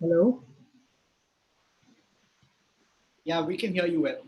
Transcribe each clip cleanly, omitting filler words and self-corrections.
Hello? Yeah, we can hear you well.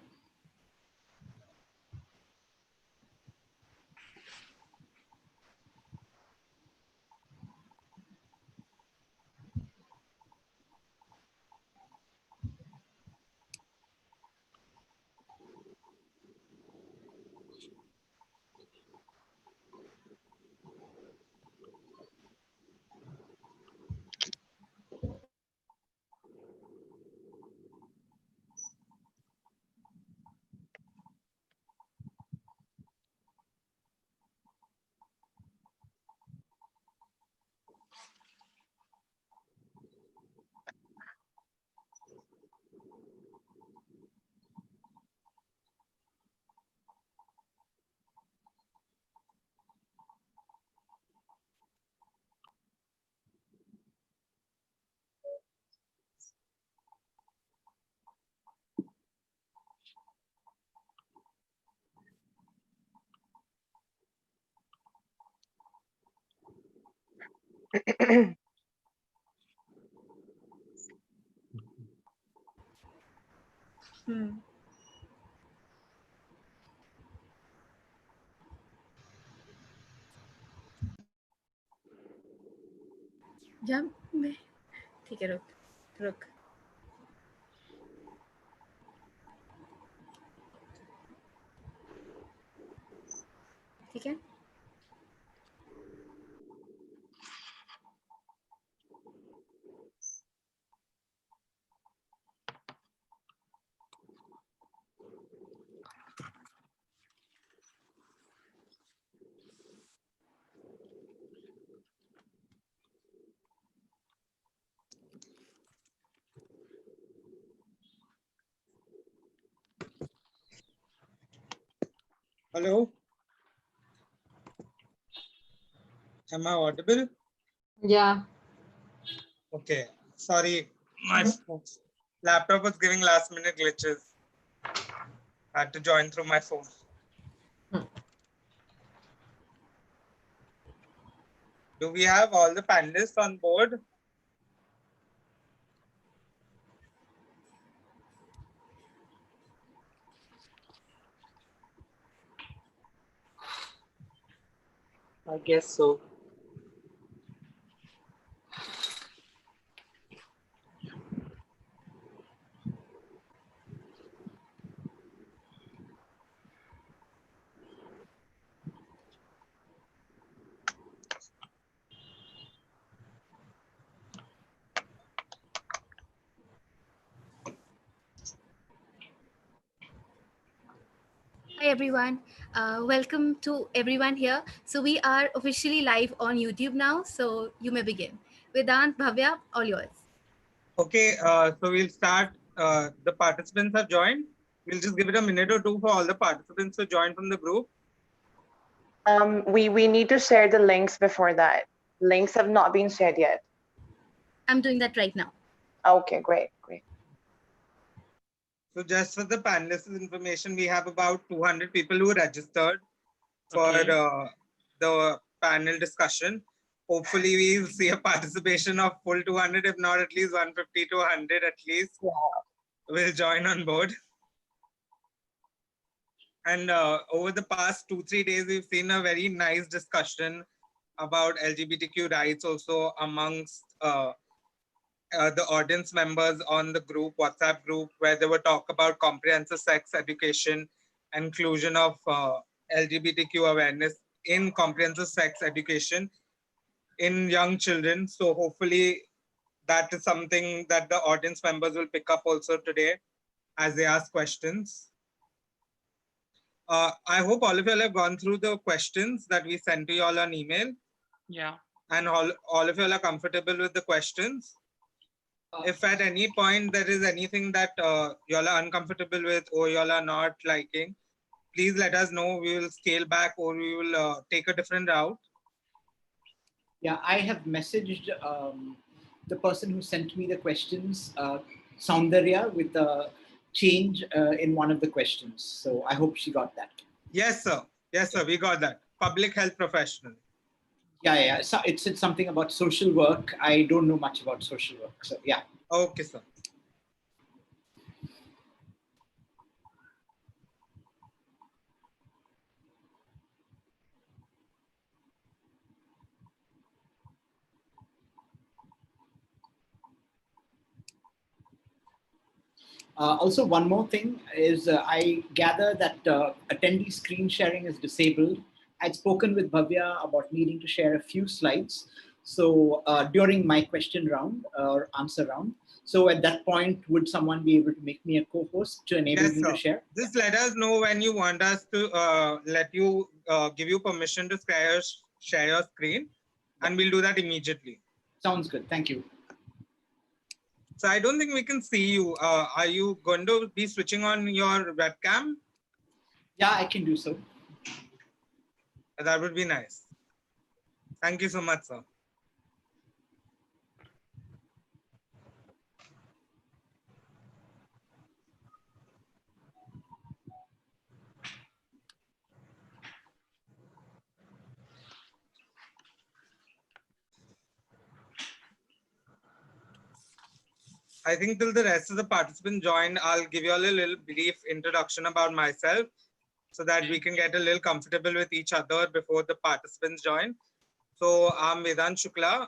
जब मैं ठीक है रुक रुक ठीक है Hello? Am I audible? Yeah. Okay. Sorry, my laptop was giving last minute glitches. I had to join through my phone. Do we have all the panelists on board? I guess so. Hi everyone, welcome to everyone here. So we are officially live on YouTube now, so you may begin. Vedant, Bhavya, all yours. Okay, so we'll start. The participants have joined. We'll just give it a minute or two for all the participants to join from the group. We need to share the links before that. Links have not been shared yet. I'm doing that right now. Okay, great. So just for the panelists' information, we have about 200 people who registered for the panel discussion. Hopefully we'll see a participation of full 200, if not at least 150 to 100 at least. Yeah. Will join on board. And over the past 2-3 days, we've seen a very nice discussion about LGBTQ rights also amongst the audience members on the group, WhatsApp group, where they were talk about comprehensive sex education, inclusion of LGBTQ awareness in comprehensive sex education in young children. So hopefully that is something that the audience members will pick up also today as they ask questions. I hope all of you all have gone through the questions that we sent to you all on email. Yeah. And all of you all are comfortable with the questions. If at any point there is anything that you all are uncomfortable with or you all are not liking, please let us know. We will scale back or we will take a different route. Yeah, I have messaged the person who sent me the questions, Soundarya, with a change in one of the questions. So I hope she got that. Yes, sir. Yes, sir. We got that. Public health professional. Yeah. So it said something about social work. I don't know much about social work. So yeah. Okay, sir. Also, one more thing is I gather that attendee screen sharing is disabled. I'd spoken with Bhavya about needing to share a few slides. So during my question round or answer round. So at that point, would someone be able to make me a co-host to enable Yes, me sir. to share? Just let us know when you want us to give you permission to share your screen, and we'll do that immediately. Sounds good. Thank you. So I don't think we can see you. Are you going to be switching on your webcam? Yeah, I can do so. That would be nice. Thank you so much, sir. I think till the rest of the participants join, I'll give you all a little brief introduction about myself so that we can get a little comfortable with each other before the participants join. So I'm Vedant Shukla,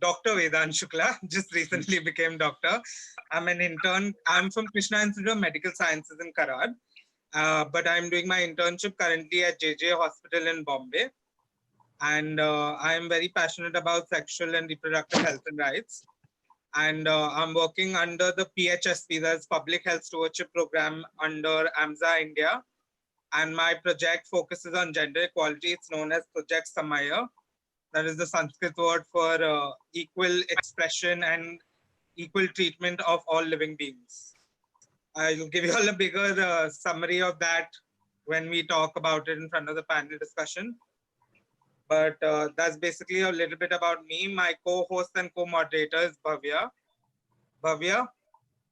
Dr. Vedant Shukla, just recently became doctor. I'm an intern. I'm from Krishna Institute of Medical Sciences in Karad, but I'm doing my internship currently at JJ Hospital in Bombay. And I'm very passionate about sexual and reproductive health and rights. And I'm working under the PHSP, that's Public Health Stewardship Program under AMSA India. And my project focuses on gender equality. It's known as Project Samaya. That is the Sanskrit word for equal expression and equal treatment of all living beings. I'll give you all a bigger summary of that when we talk about it in front of the panel discussion. But that's basically a little bit about me. My co-host and co-moderator is Bhavya. Bhavya,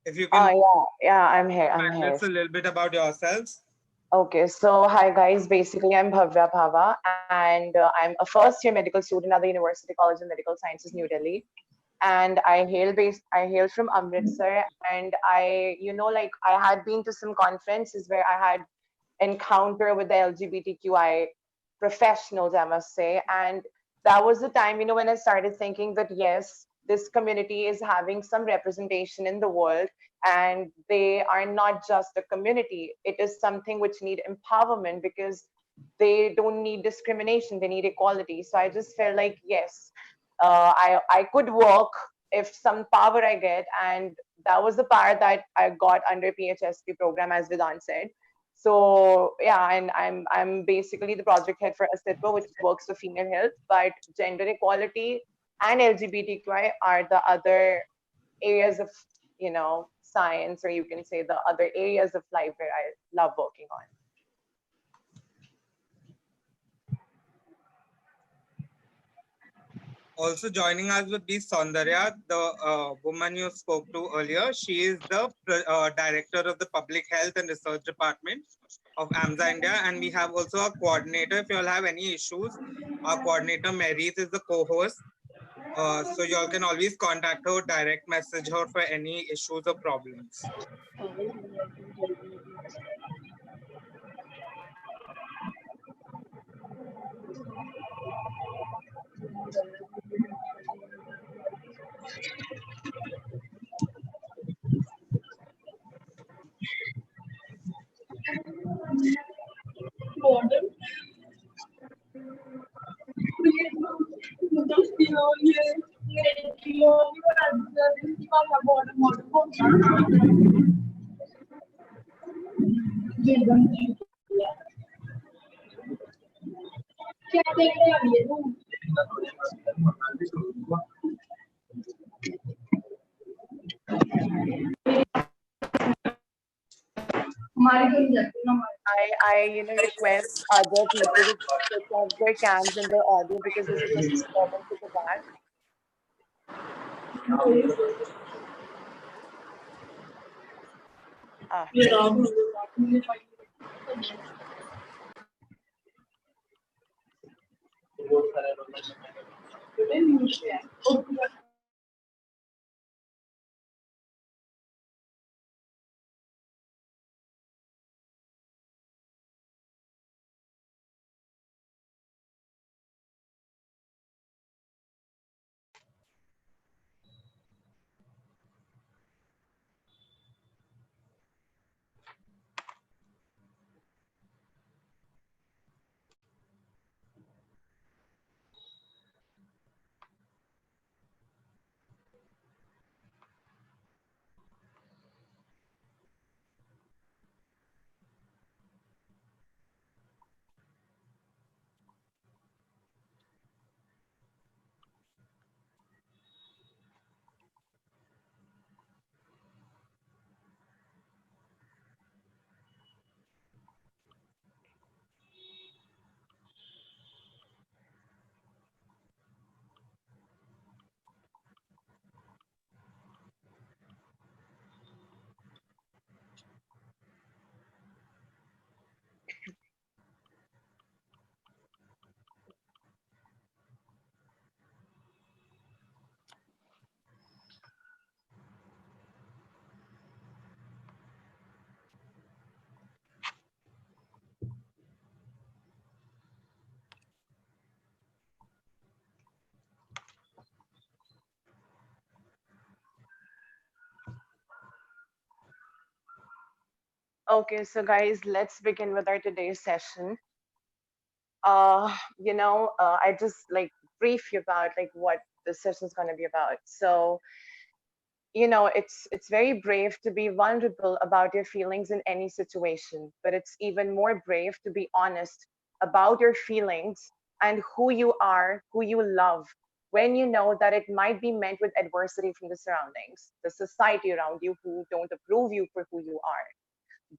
if you can Yeah, I'm here. tell us a little bit about yourselves. Okay, so hi guys. Basically, I'm Bhavya Bhava, and I'm a first-year medical student at the University College of Medical Sciences, New Delhi. And I hail from Amritsar, and like I had been to some conferences where I had encounter with the LGBTQI professionals, I must say. And that was the time, when I started thinking that yes, this community is having some representation in the world, and they are not just a community. It is something which need empowerment, because they don't need discrimination, they need equality. So I just felt like, yes, I could work if some power I get. And that was the power that I got under PHSP program, as Vedant said. So yeah, and I'm basically the project head for ASITWA, which works for female health, but gender equality and LGBTQI are the other areas of science, or you can say the other areas of life where I love working on. Also joining us would be Saundarya, the woman you spoke to earlier. She is the director of the Public Health and Research Department of AMSA India. And we have also a coordinator. If you all have any issues, our coordinator Mary's is the co-host. So you all can always contact her, direct message her for any issues or problems. I request other people to switch off their cams and their audio, because there's a disturbance at the back. Okay, so guys, let's begin with our today's session. I just like brief you about like what the session is going to be about. So, it's very brave to be vulnerable about your feelings in any situation, but it's even more brave to be honest about your feelings and who you are, who you love, when you know that it might be met with adversity from the surroundings, the society around you who don't approve you for who you are.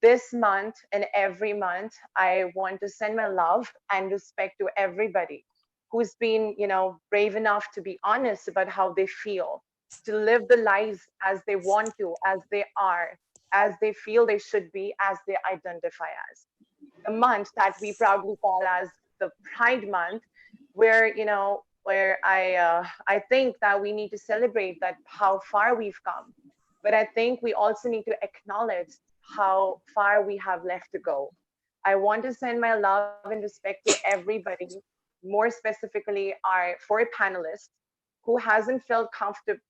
This month and every month, I want to send my love and respect to everybody who's been, brave enough to be honest about how they feel, to live the lives as they want to, as they are, as they feel they should be, as they identify as. The month that we proudly call as the Pride Month, where I think that we need to celebrate that how far we've come, but I think we also need to acknowledge how far we have left to go. I want to send my love and respect to everybody, more specifically our four panelists who hasn't felt comfortable,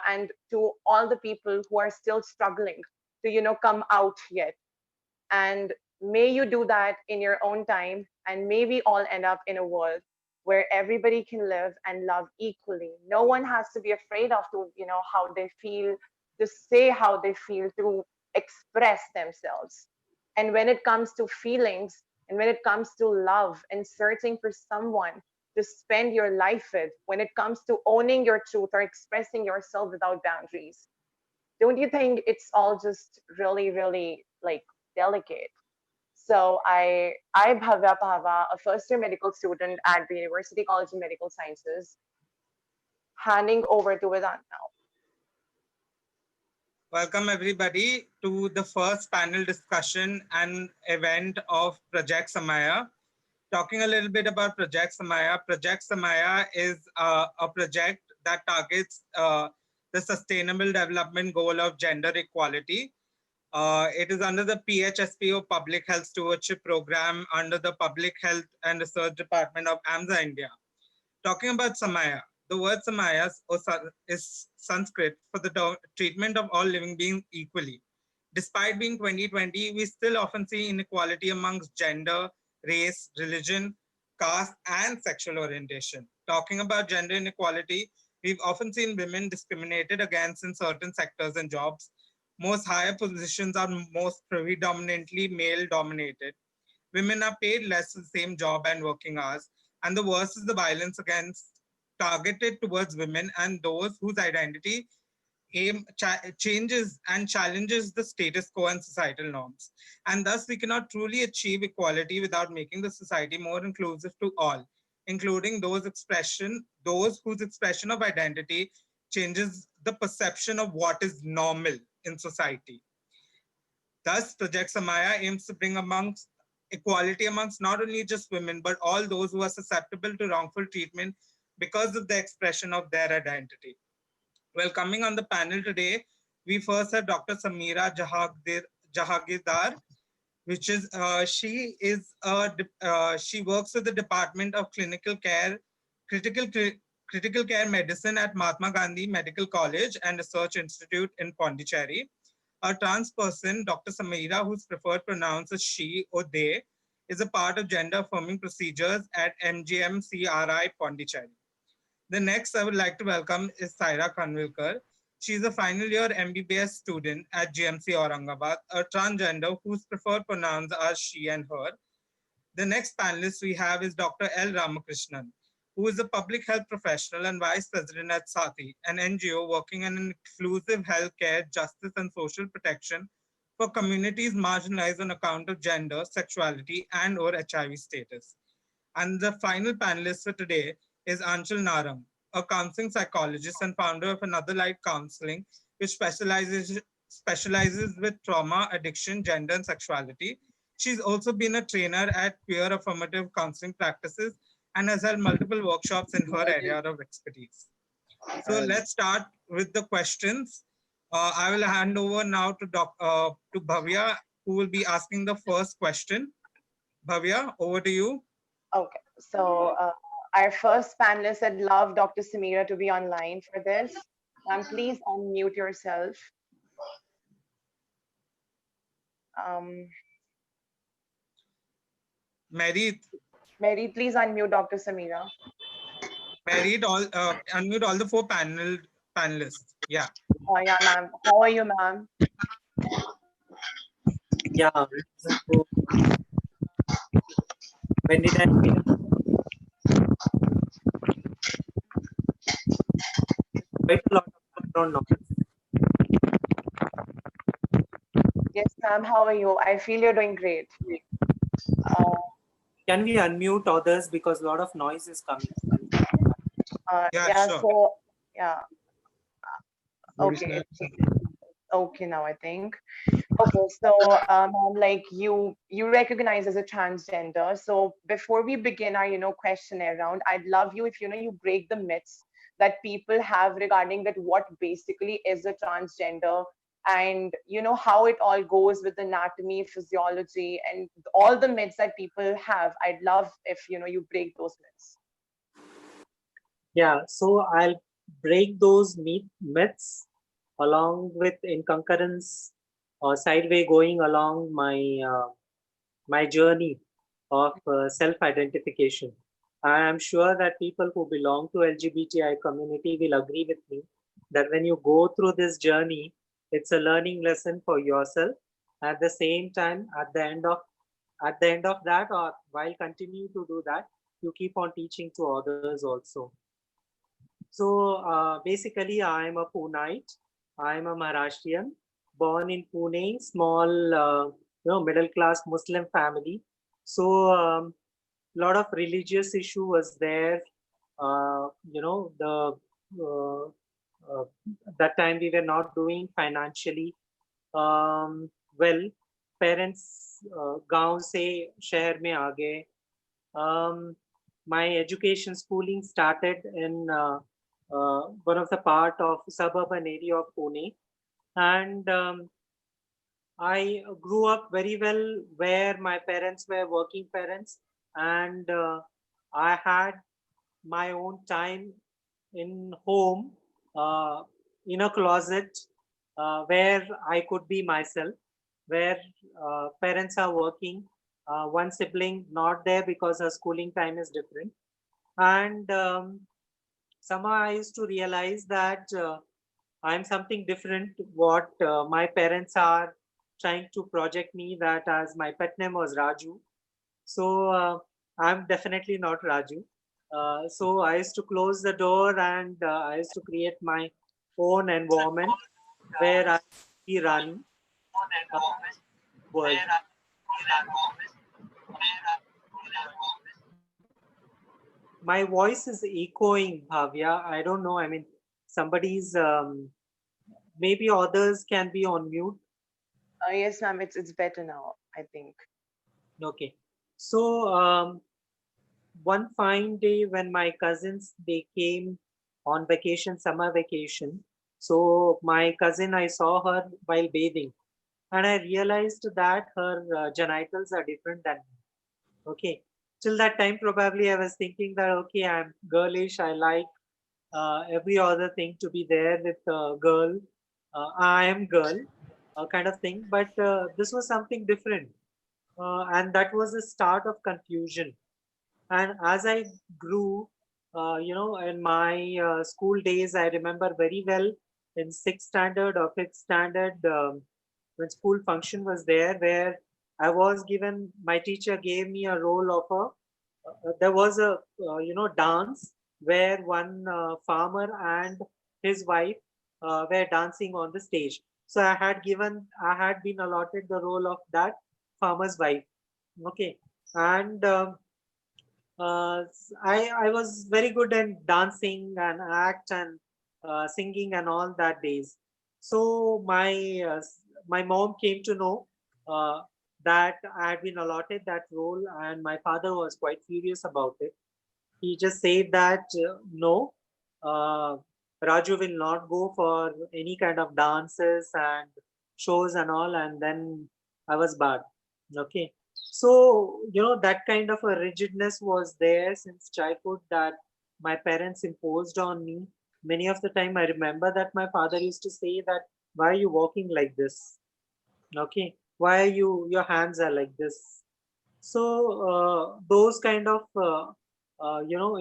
and to all the people who are still struggling to come out yet. And may you do that in your own time, and may we all end up in a world where everybody can live and love equally. No one has to be afraid of to, how they feel, to say how they feel, to express themselves. And when it comes to feelings, and when it comes to love and searching for someone to spend your life with, when it comes to owning your truth or expressing yourself without boundaries, don't you think it's all just really, really like delicate? So I Bhavya Pava, a first year medical student at the University College of Medical Sciences, handing over to Vedant now. Welcome everybody to the first panel discussion and event of Project Samaya. Talking a little bit about Project Samaya. Project Samaya is a project that targets the Sustainable Development Goal of gender equality. It is under the PHSPO Public Health Stewardship Program under the Public Health and Research Department of AMSA India. Talking about Samaya, the word Samaya is Sanskrit for the treatment of all living beings equally. Despite being 2020, we still often see inequality amongst gender, race, religion, caste, and sexual orientation. Talking about gender inequality, we've often seen women discriminated against in certain sectors and jobs. Most higher positions are most predominantly male dominated. Women are paid less for the same job and working hours. And the worst is the violence against targeted towards women and those whose identity changes and challenges the status quo and societal norms. And thus, we cannot truly achieve equality without making the society more inclusive to all, including those whose expression of identity changes the perception of what is normal in society. Thus, Project Samaya aims to bring amongst equality amongst not only just women, but all those who are susceptible to wrongful treatment because of the expression of their identity. Well, coming on the panel today, we first have Dr. Samira Jahagidar, which is she works with the Department of Critical Critical Care Medicine at Mahatma Gandhi Medical College and Research Institute in Pondicherry. A trans person, Dr. Samira, whose preferred pronouns is she or they, is a part of gender affirming procedures at MGMCRI Pondicherry. The next I would like to welcome is Hrt Can Cause. She is a final year MBBS student at GMC Aurangabad, a transgender whose preferred pronouns are she and her. The next panelist we have is Dr. L. Ramakrishnan, who is a public health professional and vice president at SATI, an NGO working in inclusive healthcare, justice, and social protection for communities marginalized on account of gender, sexuality, and/or HIV status. And the final panelist for today is Anton Aram, a counseling psychologist and founder of Another Light Counseling, which specializes with trauma, addiction, gender, and sexuality. She's also been a trainer at peer affirmative counseling practices and has held multiple workshops in her area of expertise. So let's start with the questions. I will hand over now to Bhavya, who will be asking the first question. Bhavya, over to you. Okay, so our first panelist, I'd love Dr. Samira to be online for this. Please unmute yourself. Um, Mary, Mary, please unmute Dr. Samira. unmute all the four panelists. Yeah. Yeah, ma'am. How are you, ma'am? Yeah. So when did I quite a lot of background noise? Yes, ma'am. How are you? I feel you're doing great. Uh, Can we unmute others because a lot of noise is coming? Yeah, yeah. sure. So yeah. Okay. Okay now, I think. Okay, so ma'am, like you recognize as a transgender. So before we begin our questionnaire round, I'd love you if you break the myths that people have regarding that what basically is a transgender, and how it all goes with anatomy, physiology, and all the myths that people have. I'd love if you break those myths. Yeah, so I'll break those myths along with in concurrence or sideway going along my journey of self-identification. I am sure that people who belong to LGBTI community will agree with me that when you go through this journey, it's a learning lesson for yourself. At the same time, at the end of that, or while continue to do that, you keep on teaching to others also. So basically, I am a Punite. I am a Maharashtrian, born in Pune, small, middle class Muslim family. So lot of religious issue was there. The uh, uh, that time we were not doing financially well. Parents गांव से शहर में आ गए. um, my education schooling started in one of the part of suburban area of Pune, and I grew up very well where my parents were working parents, and I had my own time in home, uh, in a closet where I could be myself, where parents are working, one sibling not there because her schooling time is different. And somehow I used to realize that I'm something different. What my parents are trying to project me that as my pet name was Raju. So I'm definitely not Raju. So I used to close the door and I used to create my own environment where I be running uh, world. My voice is echoing, Bhavya. I don't know. I mean, somebody's maybe others can be on mute. Yes, ma'am. It's better now, I think. Okay. So one fine day when my cousins they came on vacation, summer vacation. So my cousin, I saw her while bathing, and I realized that her genitals are different than me. Okay. Till that time, probably I was thinking that okay, I'm girlish. I like every other thing to be there with a girl. I am girl, kind of thing. But this was something different, and that was the start of confusion. And as I grew, in my school days, I remember very well in sixth standard or fifth standard, when school function was there, where I was given, my teacher gave me a role of there was a, dance where one farmer and his wife were dancing on the stage. So I had been allotted the role of that farmer's wife. Okay. And I was very good in dancing and act and singing and all that days. So my mom came to know uh, that I had been allotted that role, and my father was quite furious about it. He just said that no, uh, Raju will not go for any kind of dances and shows and all, and then I was bad. Okay. So, that kind of a rigidness was there since childhood that my parents imposed on me. Many of the time, I remember that my father used to say that, why are you walking like this? Okay. why your hands are like this? So those kind of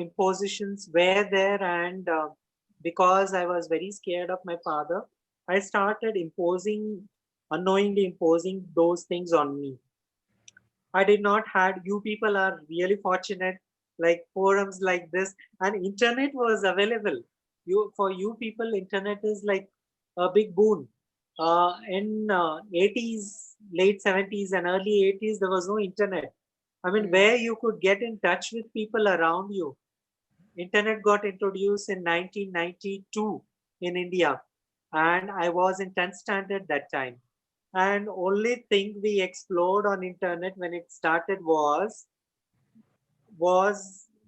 impositions were there, and because I was very scared of my father, I started unknowingly imposing those things on me. I did not had. You people are really fortunate, like forums like this, and internet was available. For you people, internet is like a big boon. In 80s, late 70s and early 80s, there was no internet. I mean, where you could get in touch with people around you. Internet got introduced in 1992 in India, and I was in 10th standard that time. And only thing we explored on internet when it started was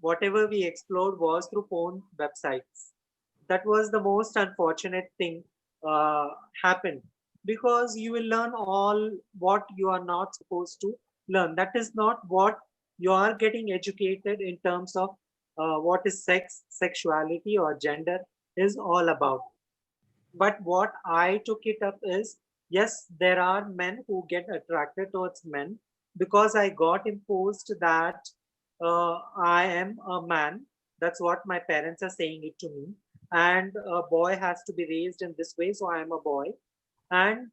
whatever we explored was through porn websites. That was the most unfortunate thing uh, happened, because you will learn all what you are not supposed to learn. That is not what you are getting educated in terms of what is sex, sexuality, or gender is all about. But what I took it up is, yes, there are men who get attracted towards men, because I got imposed that I am a man. That's what my parents are saying it to me. And a boy has to be raised in this way, so I am a boy. And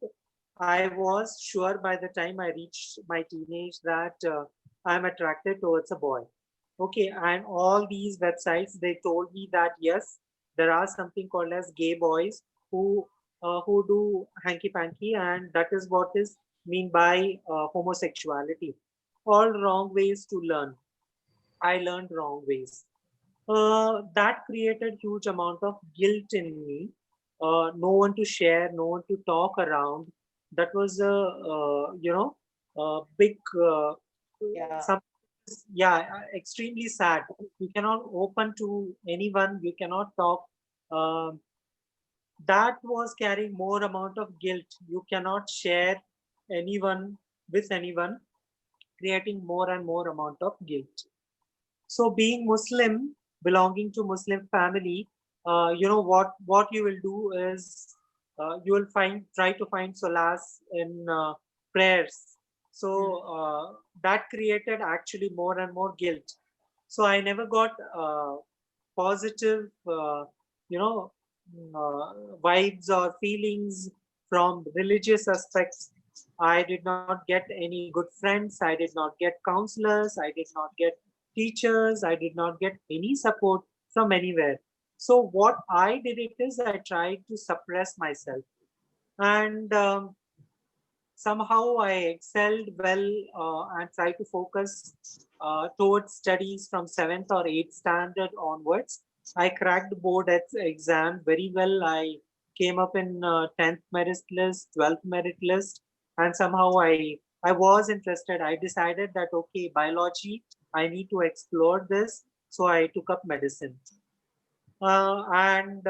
I was sure by the time I reached my teenage that I'm attracted towards a boy. Okay, and all these websites, they told me that yes, there are something called as gay boys who do hanky panky, and that is what is mean by homosexuality. All wrong ways to learn. I learned wrong ways. That created huge amount of guilt in me. No one to share, no one to talk around. That was a big Yeah. some yeah, extremely sad. You cannot open to anyone. You cannot talk. Um that was carrying more amount of guilt. You cannot share anyone with anyone, creating more and more amount of guilt. So being Muslim, belonging to Muslim family, what you will do is you will try to find solace in prayers. So that created actually more and more guilt. So I never got positive, you know, vibes or feelings from religious aspects. I did not get any good friends. I did not get counselors. I did not get teachers. I did not get any support from anywhere. So what I did it is I tried to suppress myself, and somehow I excelled well and tried to focus towards studies from 7th or 8th standard onwards. I cracked board exam very well. I came up in 10th merit list, 12th merit list, and somehow I was interested. I decided that okay, biology, I need to explore this, so I took up medicine. And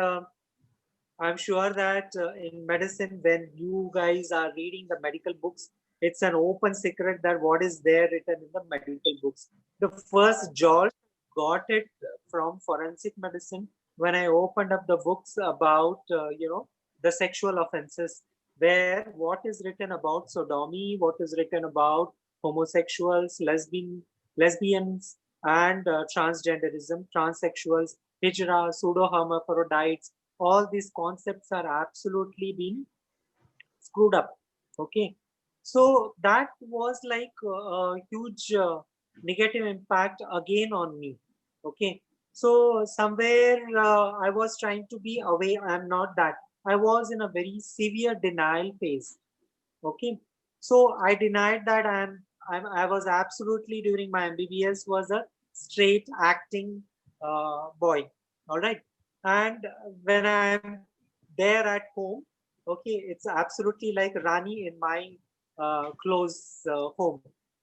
I'm sure that in medicine, when you guys are reading the medical books, it's an open secret that what is there written in the medical books. The first jolt got it from forensic medicine when I opened up the books about, the sexual offenses, where what is written about sodomy, what is written about homosexuals, lesbians, and transgenderism, transsexuals, hijra, pseudo hermaphrodites, all these concepts are absolutely being screwed up. Okay, so that was like a huge negative impact again on me. Okay, so somewhere I was trying to be away. I'm not that. I was in a very severe denial phase. Okay, so I denied that I was absolutely during my MBBS was a straight acting boy. All right, and when I'm there at home, okay, it's absolutely like Rani in my close home.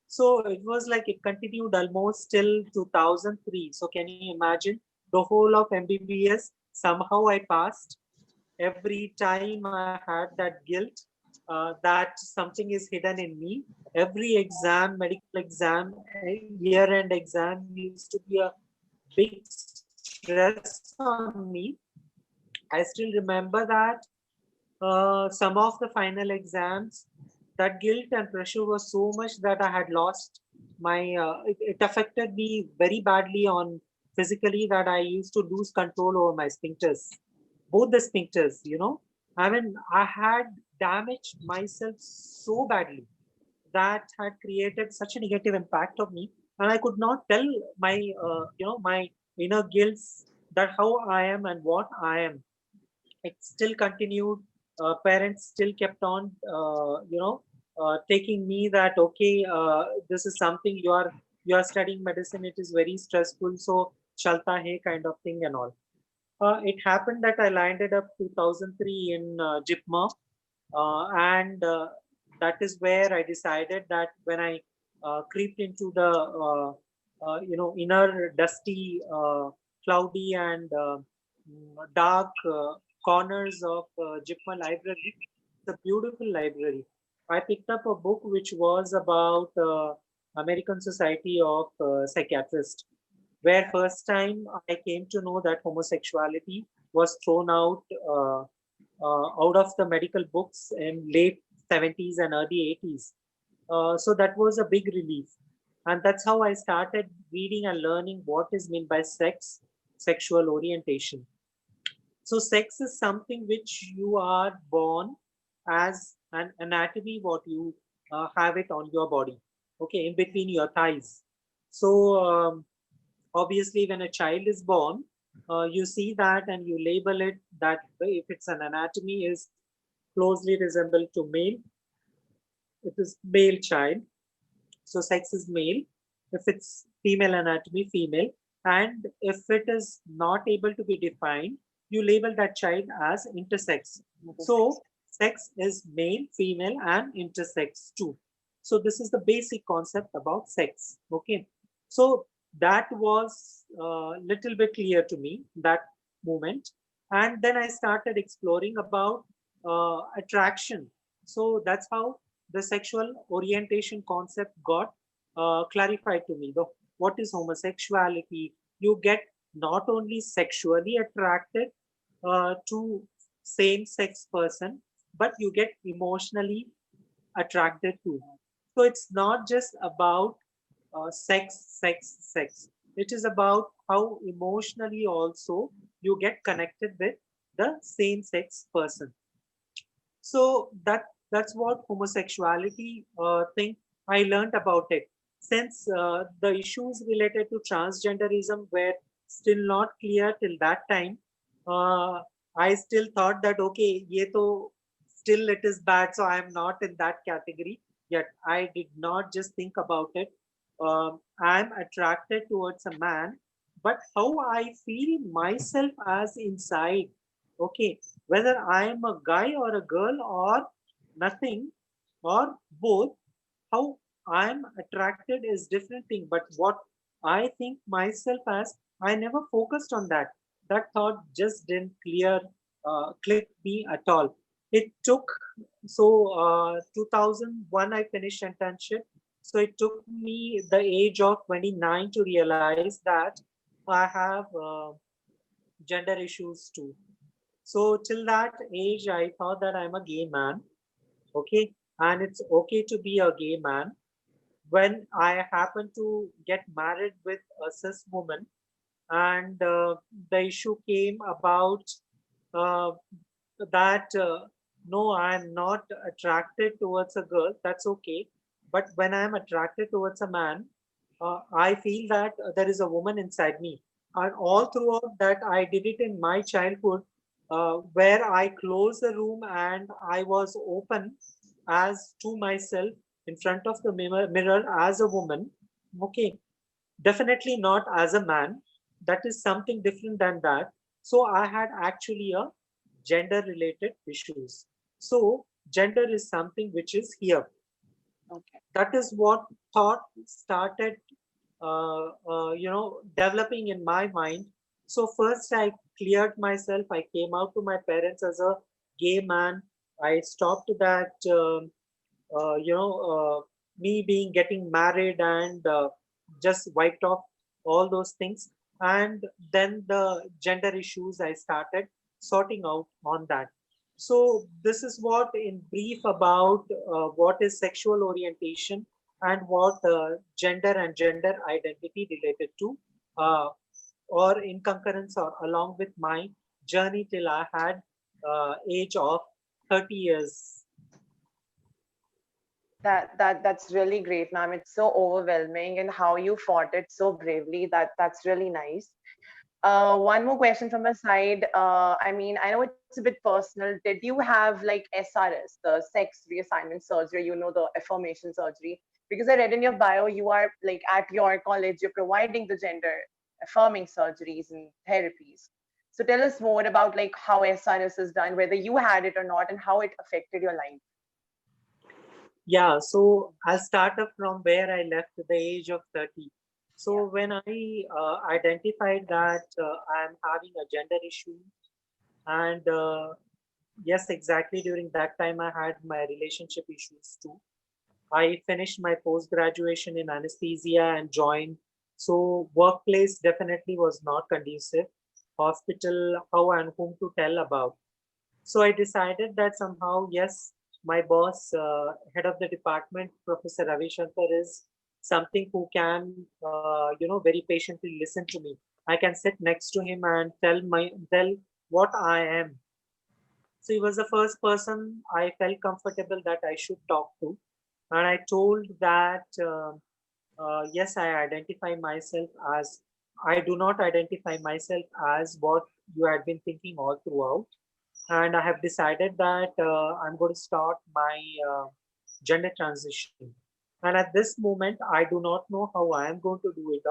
So it was like it continued almost till 2003. So can you imagine the whole of MBBS? Somehow I passed. Every time I had that guilt that something is hidden in me. Every exam, medical exam, year-end exam used to be a big stress on me. I still remember that some of the final exams, that guilt and pressure was so much that I had lost my. It affected me very badly on physically, that I used to lose control over my sphincters, both the sphincters. I mean, I had damaged myself so badly that had created such a negative impact of me, and I could not tell my my inner guilts that how I am and what I am. It still continued. Parents still kept on taking me that, okay, this is something you are studying medicine, it is very stressful, so chalta hai kind of thing and all. It happened that I landed up 2003 in Jipma, and that is where I decided that when I creeped into the inner dusty, cloudy, and dark corners of Jipma Library, the beautiful library, I picked up a book which was about American Society of Psychiatrists, where first time I came to know that homosexuality was thrown out of the medical books in late 70s and early 80s. So that was a big relief. And that's how I started reading and learning what is meant by sex, sexual orientation. So sex is something which you are born as an anatomy, what you have it on your body, okay, in between your thighs. So obviously, when a child is born, you see that and you label it that way. If it's an anatomy is closely resembled to male, it is male child. So sex is male. If it's female anatomy, female. And if it is not able to be defined, you label that child as intersex. So sex is male, female, and intersex too. So this is the basic concept about sex. Okay. So that was a little bit clear to me, that moment. And then I started exploring about attraction. So that's how the sexual orientation concept got clarified to me. What is homosexuality? You get not only sexually attracted to same-sex person, but you get emotionally attracted to. So it's not just about sex. It is about how emotionally also you get connected with the same-sex person. So that's what homosexuality thing I learned about it. Since the issues related to transgenderism were still not clear till that time, uh, I still thought that, okay, ye to still it is bad, so I am not in that category. Yet I did not just think about it. I'm attracted towards a man, but how I feel myself as inside, okay, whether I am a guy or a girl or nothing or both, how I'm attracted is different thing. But what I think myself as, I never focused on that. That thought just didn't click me at all. It took, so 2001 I finished internship. So it took me the age of 29 to realize that I have gender issues too. So till that age, I thought that I'm a gay man, okay, and it's okay to be a gay man. When I happened to get married with a cis woman, and the issue came about uh, that no, I'm not attracted towards a girl. That's okay, but when I'm attracted towards a man, I feel that there is a woman inside me, and all throughout that I did it in my childhood, where I closed the room and I was open as to myself in front of the mirror as a woman. Okay, definitely not as a man. That is something different than that. So I had actually a gender related issues. So gender is something which is here. Okay. That is what thought started developing in my mind. So first I cleared myself. I came out to my parents as a gay man. I stopped that me being getting married, and just wiped off all those things. And then the gender issues I started sorting out on that. So this is what in brief about what is sexual orientation and what gender and gender identity related to or in concurrence or along with my journey till I had age of 30 years. That's really great, ma'am. It's so overwhelming, and how you fought it so bravely. That's really nice. One more question from my side. I mean, I know it's a bit personal. Did you have like SRS, the sex reassignment surgery, the affirmation surgery? Because I read in your bio, you are like at your college, you're providing the gender affirming surgeries and therapies. So tell us more about like how SRS is done, whether you had it or not, and how it affected your life. Yeah, so I'll start up from where I left the age of 30. So when I identified that I'm having a gender issue, and yes, exactly during that time I had my relationship issues too. I finished my post graduation in anesthesia and joined. So workplace definitely was not conducive. Hospital, how and whom to tell about. So I decided that somehow, yes, my boss, head of the department, Professor Ravi Shankar, is something who can, very patiently listen to me. I can sit next to him and tell what I am. So he was the first person I felt comfortable that I should talk to, and I told that yes, I identify myself as. I do not identify myself as what you had been thinking all throughout, and I have decided that I'm going to start my gender transition. And at this moment, I do not know how I am going to do it.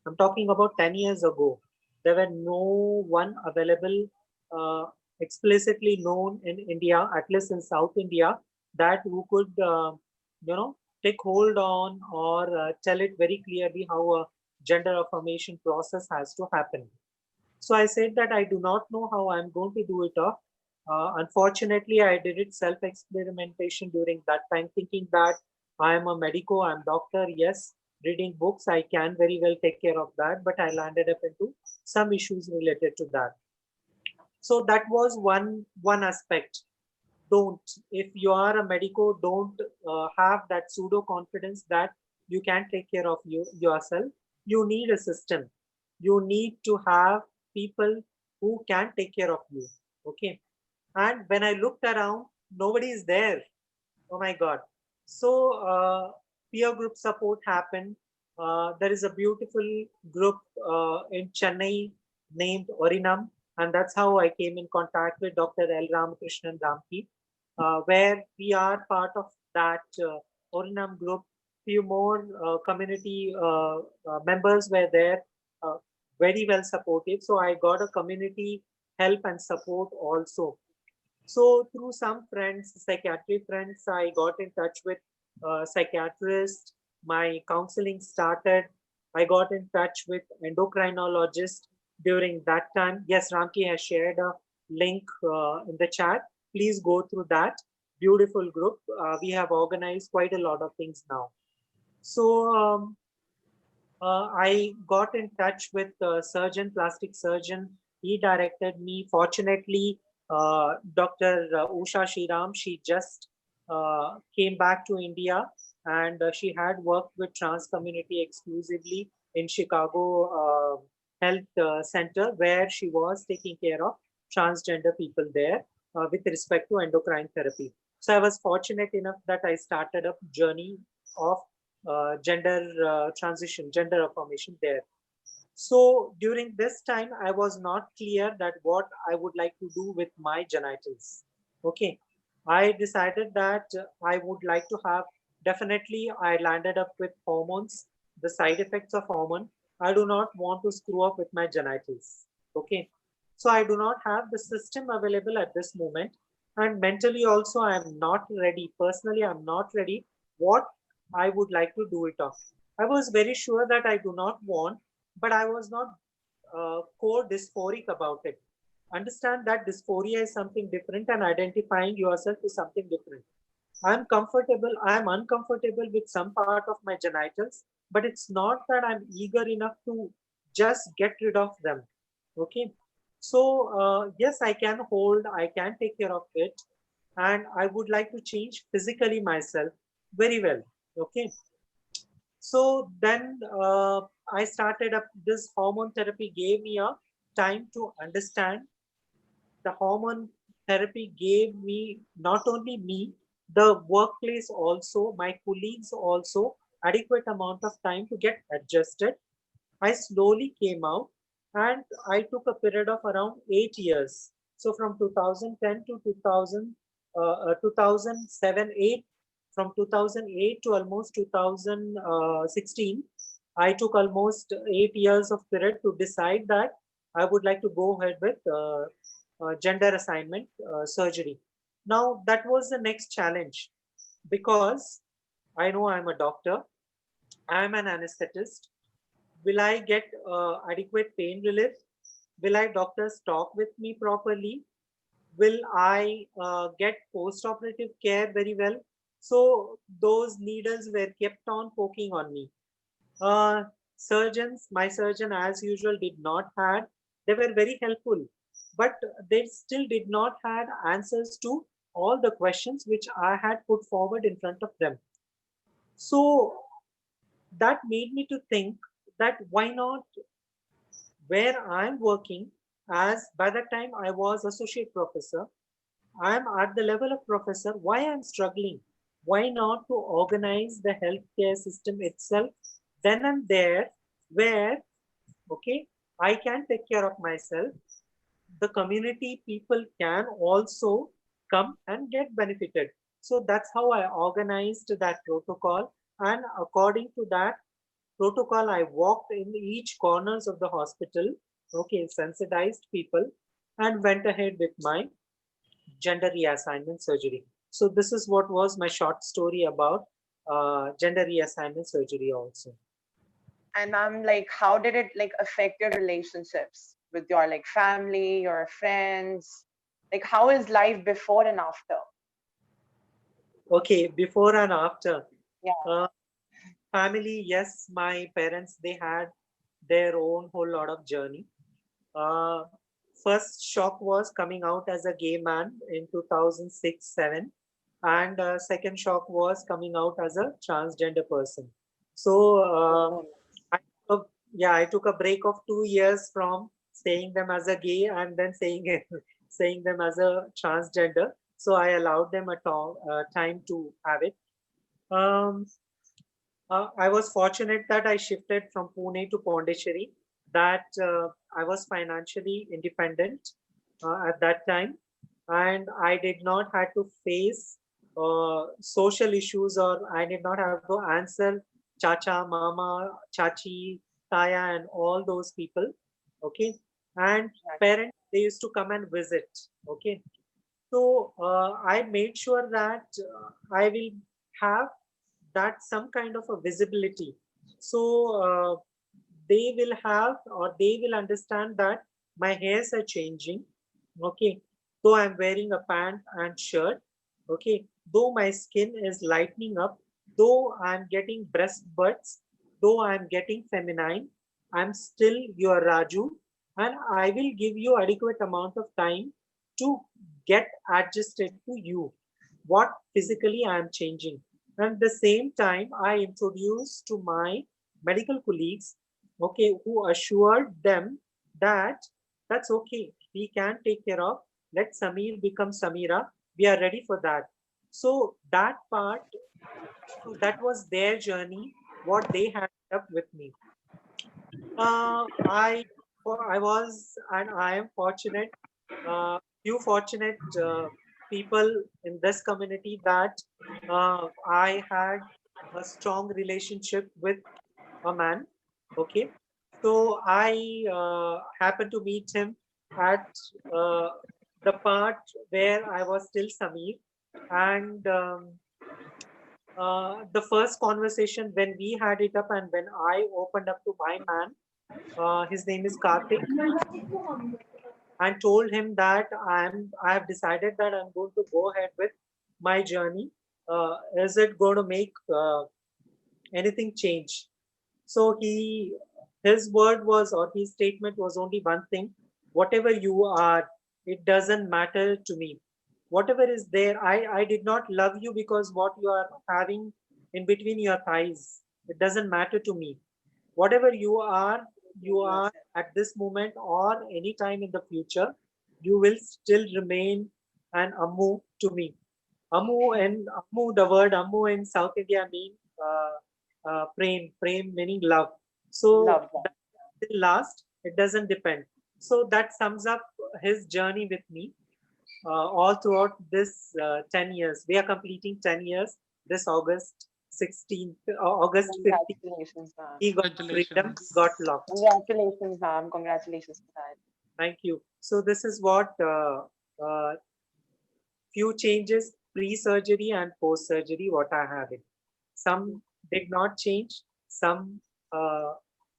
I'm talking about 10 years ago. There were no one available uh, explicitly known in India, at least in South India, that who could, take hold on or tell it very clearly how a gender affirmation process has to happen. So I said that I do not know how I'm going to do it off. Unfortunately, I did it self-experimentation during that time, thinking that I am a medico, I'm doctor. Yes, reading books, I can very well take care of that, but I landed up into some issues related to that. So that was one aspect. Don't, if you are a medico, don't have that pseudo confidence that you can take care of yourself. You need a system. You need to have people who can take care of you. Okay. And when I looked around, nobody is there. Oh my God. So peer group support happened. There is a beautiful group in Chennai named Orinam, and that's how I came in contact with Dr. L. Ramakrishnan Ramki, where we are part of that Orinam group. Few more community members were there, uh, very well supportive. So I got a community help and support also. So through some friends, psychiatry friends, I got in touch with psychiatrists. My counseling started. I got in touch with endocrinologist during that time. Yes, Ramki has shared a link in the chat. Please go through that beautiful group. We have organized quite a lot of things now. So I got in touch with a surgeon, plastic surgeon. He directed me. Fortunately, Dr. Usha Shriram, she just came back to India, and she had worked with trans community exclusively in Chicago Health Center, where she was taking care of transgender people there with respect to endocrine therapy. So I was fortunate enough that I started a journey of gender transition, gender affirmation there. So during this time, I was not clear that what I would like to do with my genitals. Okay, I decided that I would like to have. Definitely, I landed up with hormones, the side effects of hormone. I do not want to screw up with my genitals. Okay, so I do not have the system available at this moment, and mentally also I am not ready. Personally, I'm not ready. What I would like to do it of. I was very sure that I do not want, but I was not core dysphoric about it. Understand that dysphoria is something different and identifying yourself is something different. I'm uncomfortable with some part of my genitals, but it's not that I'm eager enough to just get rid of them. Okay. So yes, I can hold, I can take care of it, and I would like to change physically myself very well. Okay. So then I started up this hormone therapy, gave me a time to understand. The hormone therapy gave me, not only me, the workplace also, my colleagues also, adequate amount of time to get adjusted. I slowly came out, and I took a period of around 8 years. So from 2010 to 2007, 8, from 2008 to almost 2016, I took almost 8 years of period to decide that I would like to go ahead with gender assignment surgery. Now that was the next challenge, because I know I'm a doctor, I'm an anesthetist. Will I get adequate pain relief? Will I doctors talk with me properly? Will I get post-operative care very well? So those needles were kept on poking on me. Surgeons, my surgeon as usual did not had, they were very helpful, but they still did not had answers to all the questions which I had put forward in front of them. So that made me to think that why not where I'm working, as by the time I was associate professor, I'm at the level of professor, why I'm struggling? Why not to organize the healthcare system itself then and there, where, okay, I can take care of myself. The community people can also come and get benefited. So that's how I organized that protocol. And according to that protocol, I walked in each corners of the hospital, okay, sensitized people, and went ahead with my gender reassignment surgery. So this is what was my short story about gender reassignment surgery also. And I'm like, how did it like affect your relationships with your like family, your friends? Like, how is life before and after? Okay, before and after. Yeah. Uh, Family, yes, my parents, they had their own whole lot of journey. Uh, First shock was coming out as a gay man in 2006-7, and second shock was coming out as a transgender person. So Oh, I took, yeah, I took a break of 2 years from saying them as a gay and then saying saying them as a transgender. So I allowed them a time to have it. Um, I was fortunate that I shifted from Pune to Pondicherry, that I was financially independent at that time, and I did not have to face social issues, or I did not have to answer chacha, mama, chachi, taya, and all those people. Okay, and parents, they used to come and visit. Okay, so I made sure that I will have that some kind of a visibility. So they will have, or they will understand that my hairs are changing. Okay. Though I'm wearing a pant and shirt. Okay. Though my skin is lightening up, though I'm getting breast buds, though I'm getting feminine, I'm still your Raju, and I will give you adequate amount of time to get adjusted to you, what physically I am changing. And at the same time, I introduced to my medical colleagues, okay, who assured them that that's okay, we can take care of. Let Samir become Samira. We are ready for that. So that part, so that was their journey, what they had up with me. I was, and I am fortunate, few fortunate people in this community, that I had a strong relationship with a man. Okay, so I happened to meet him at uh, the part where I was still Samir, and the first conversation when we had it up, and when I opened up to my man, his name is Karthik, and told him that I have decided that I'm going to go ahead with my journey. Is it going to make anything change? So his word was, or his statement was only one thing. whatever you are, it doesn't matter to me. Whatever is there, I did not love you because what you are having in between your thighs, it doesn't matter to me. Whatever you are at this moment or any time in the future, you will still remain an Ammu to me. The word Ammu in South India mean prem meaning love. So Love that. that will last. It doesn't depend. So that sums up his journey with me all throughout this 10 years. We are completing 10 years this August 16th, August 15th. Congratulations, ma'am. He got freedom, Congratulations. got locked. Congratulations, ma'am. Congratulations for that. Thank you. So this is what few changes pre-surgery and post-surgery what I have it. Some did not change. Some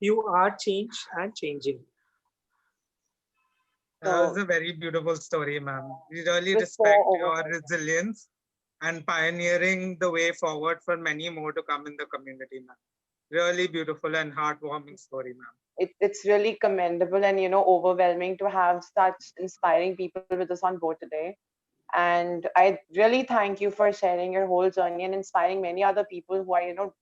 few are changed and changing. That was So a very beautiful story, ma'am. We really it was so respect your overwhelming. resilience and pioneering the way forward for many more to come in the community, ma'am. Really beautiful and heartwarming story, ma'am. It's really commendable and overwhelming to have such inspiring people with us on board today. And I really thank you for sharing your whole journey and inspiring many other people who are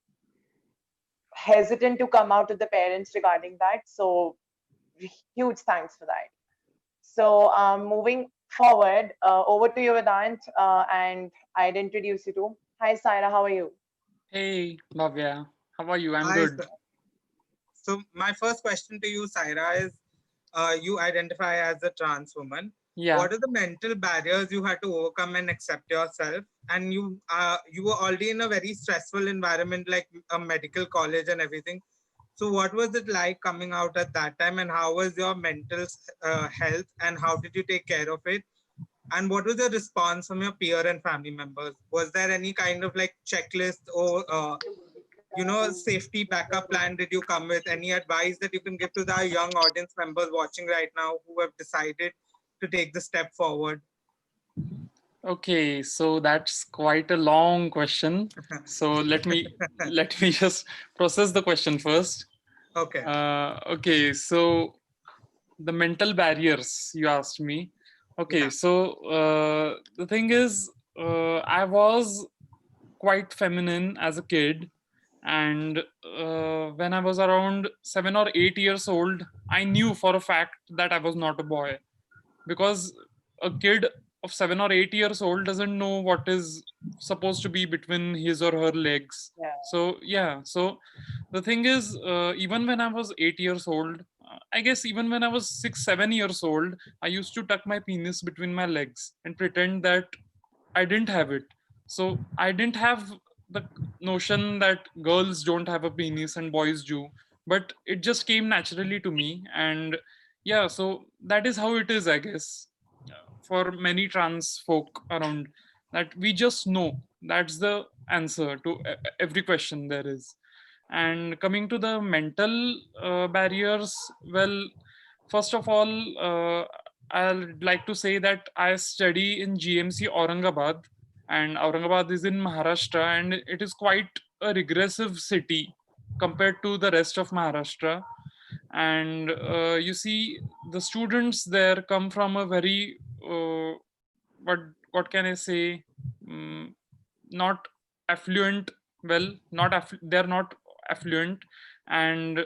hesitant to come out to the parents regarding that. So huge thanks for that. So moving forward, over to you, Vedant, and I'd introduce you to. Hi, Saira, how are you? Hey, Bhavya. How are you? I'm Hi, good. so my first question to you, Saira, is you identify as a trans woman. Yeah. What are the mental barriers you had to overcome and accept yourself? And you were already in a very stressful environment, like a medical college and everything. So what was it like coming out at that time, and how was your mental health, and how did you take care of it? And what was the response from your peer and family members? Was there any kind of like checklist or safety backup plan did you come with? Any advice that you can give to the young audience members watching right now who have decided to take the step forward? Okay, so that's quite a long question. So let me just process the question first. Okay. Okay, so the mental barriers you asked me. Okay, Yeah. so the thing is, I was quite feminine as a kid, and when I was around 7 or 8 years old, I knew for a fact that I was not a boy, because a kid of 7 or 8 years old doesn't know what is supposed to be between his or her legs. Yeah. So yeah, so the thing is, even when I was 8 years old, I guess even when I was 6 7 years old, I used to tuck my penis between my legs and pretend that I didn't have it. So I didn't have the notion that girls don't have a penis and boys do, but it just came naturally to me. And yeah, so that is how it is, I guess, for many trans folk around, that we just know that's the answer to every question there is. And coming to the mental barriers, well, first of all, I'd like to say that I study in GMC Aurangabad, and Aurangabad is in Maharashtra, and it is quite a regressive city compared to the rest of Maharashtra. And you see, the students there come from a very what what can I say? Mm, Not affluent. Well, they're not affluent, and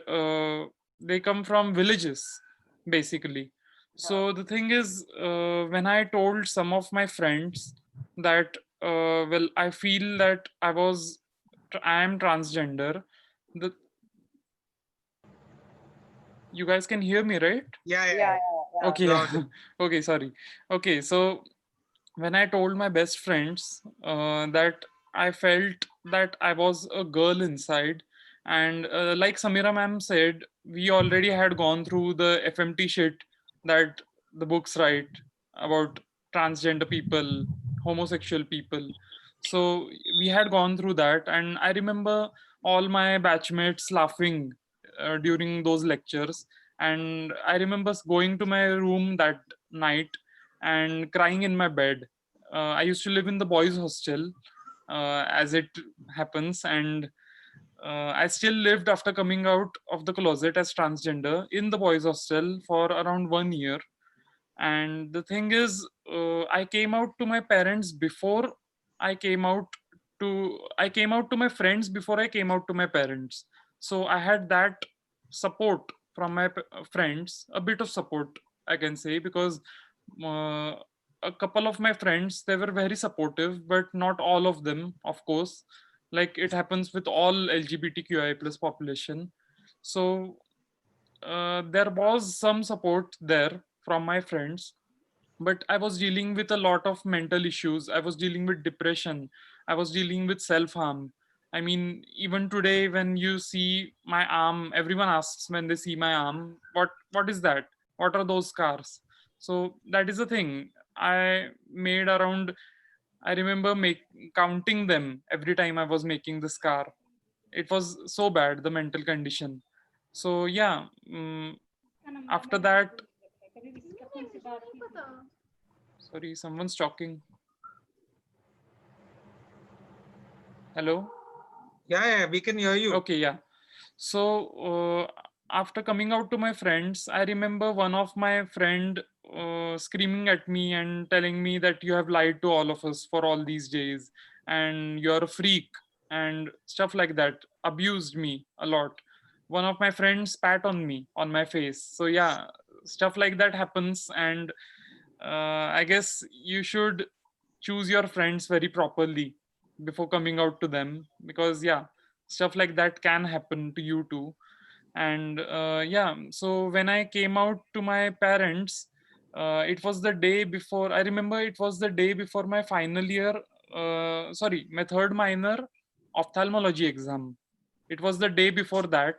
they come from villages, basically. So the thing is, when I told some of my friends that, well, I feel that I am transgender, the you guys can hear me, right? Yeah, yeah, Yeah, yeah. yeah, yeah. Okay, yeah. Loud. Okay, sorry. Okay, so when I told my best friends that I felt that I was a girl inside, and like Samira ma'am said, we already had gone through the FMT shit that the books write about transgender people, homosexual people. So we had gone through that, and I remember all my batchmates laughing during those lectures. And I remember going to my room that night and crying in my bed. I used to live in the boys' hostel, as it happens, and I still lived after coming out of the closet as transgender in the boys' hostel for around 1 year. And the thing is, I came out to my parents before I came out I came out to my friends before I came out to my parents. So I had that support from my friends, a bit of support, I can say, because uh, a couple of my friends, they were very supportive, but not all of them, of course. Like it happens with all LGBTQI plus population. So there was some support there from my friends, but I was dealing with a lot of mental issues. I was dealing with depression. I was dealing with self harm. I mean, even today, when you see my arm, everyone asks when they see my arm, what is that? What are those scars? So that is the thing. I made around. I remember counting them every time I was making the scar. It was so bad, the mental condition. So yeah, after that, sorry, someone's talking. Hello. Yeah, we can hear you. Okay, yeah. So after coming out to my friends, I remember one of my friend screaming at me and telling me that you have lied to all of us for all these days and you're a freak and stuff like that. Abused me a lot. One of my friends spat on me on my face. So yeah, stuff like that happens, and I guess you should choose your friends very properly before coming out to them, because yeah, stuff like that can happen to you too. And yeah, so when I came out to my parents, it was the day before. I remember it was the day before my final year, sorry, my third minor ophthalmology exam. It was the day before that.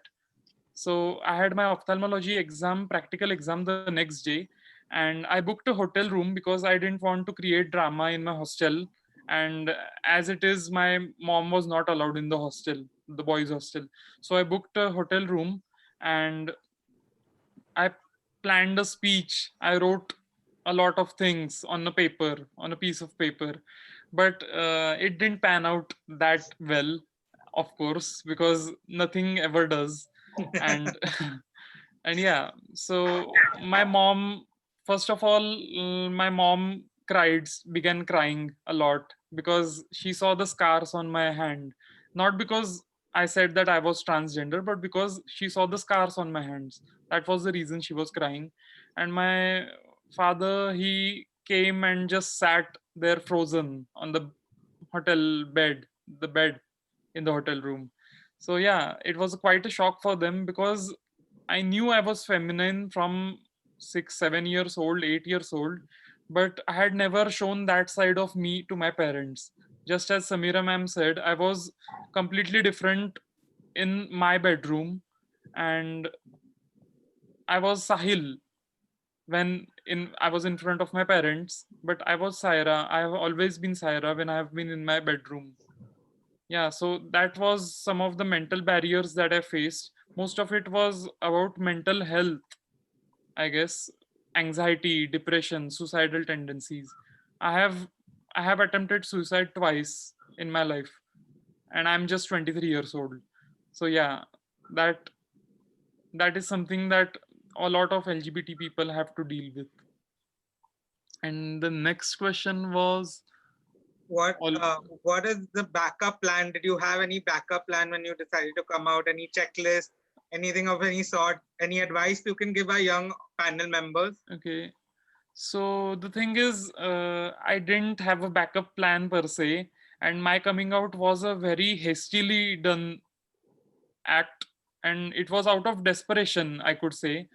So I had my ophthalmology exam, practical exam, the next day, and I booked a hotel room because I didn't want to create drama in my hostel. And as it is, my mom was not allowed in the hostel, the boys' hostel. So I booked a hotel room, and I planned a speech. I wrote a lot of things on a paper, on a piece of paper, but it didn't pan out that well, of course, because nothing ever does. And and yeah, so my mom, first of all, my mom began crying a lot because she saw the scars on my hand. Not because I said that I was transgender, but because she saw the scars on my hands. That was the reason she was crying. And my father, he came and just sat there frozen on the hotel bed, the bed in the hotel room. So yeah, it was quite a shock for them because I knew I was feminine from 6, 7 years old, 8 years old, but I had never shown that side of me to my parents. Just as Samira ma'am said, I was completely different in my bedroom, and I was Sahil when in I was in front of my parents, but I was Saira. I have always been Saira when I have been in my bedroom. Yeah, so that was some of the mental barriers that I faced. Most of it was about mental health, I guess, anxiety, depression, suicidal tendencies. I have I have attempted suicide twice in my life, and I'm just 23 years old. So yeah, that that is something that a lot of LGBT people have to deal with. And the next question was all What is the backup plan? Did you have any backup plan when you decided to come out? Any checklist, anything of any sort? Any advice you can give our young panel members? okay. So the thing is, I didn't have a backup plan per se, and my coming out was a very hastily done act, and it was out of desperation, I could say,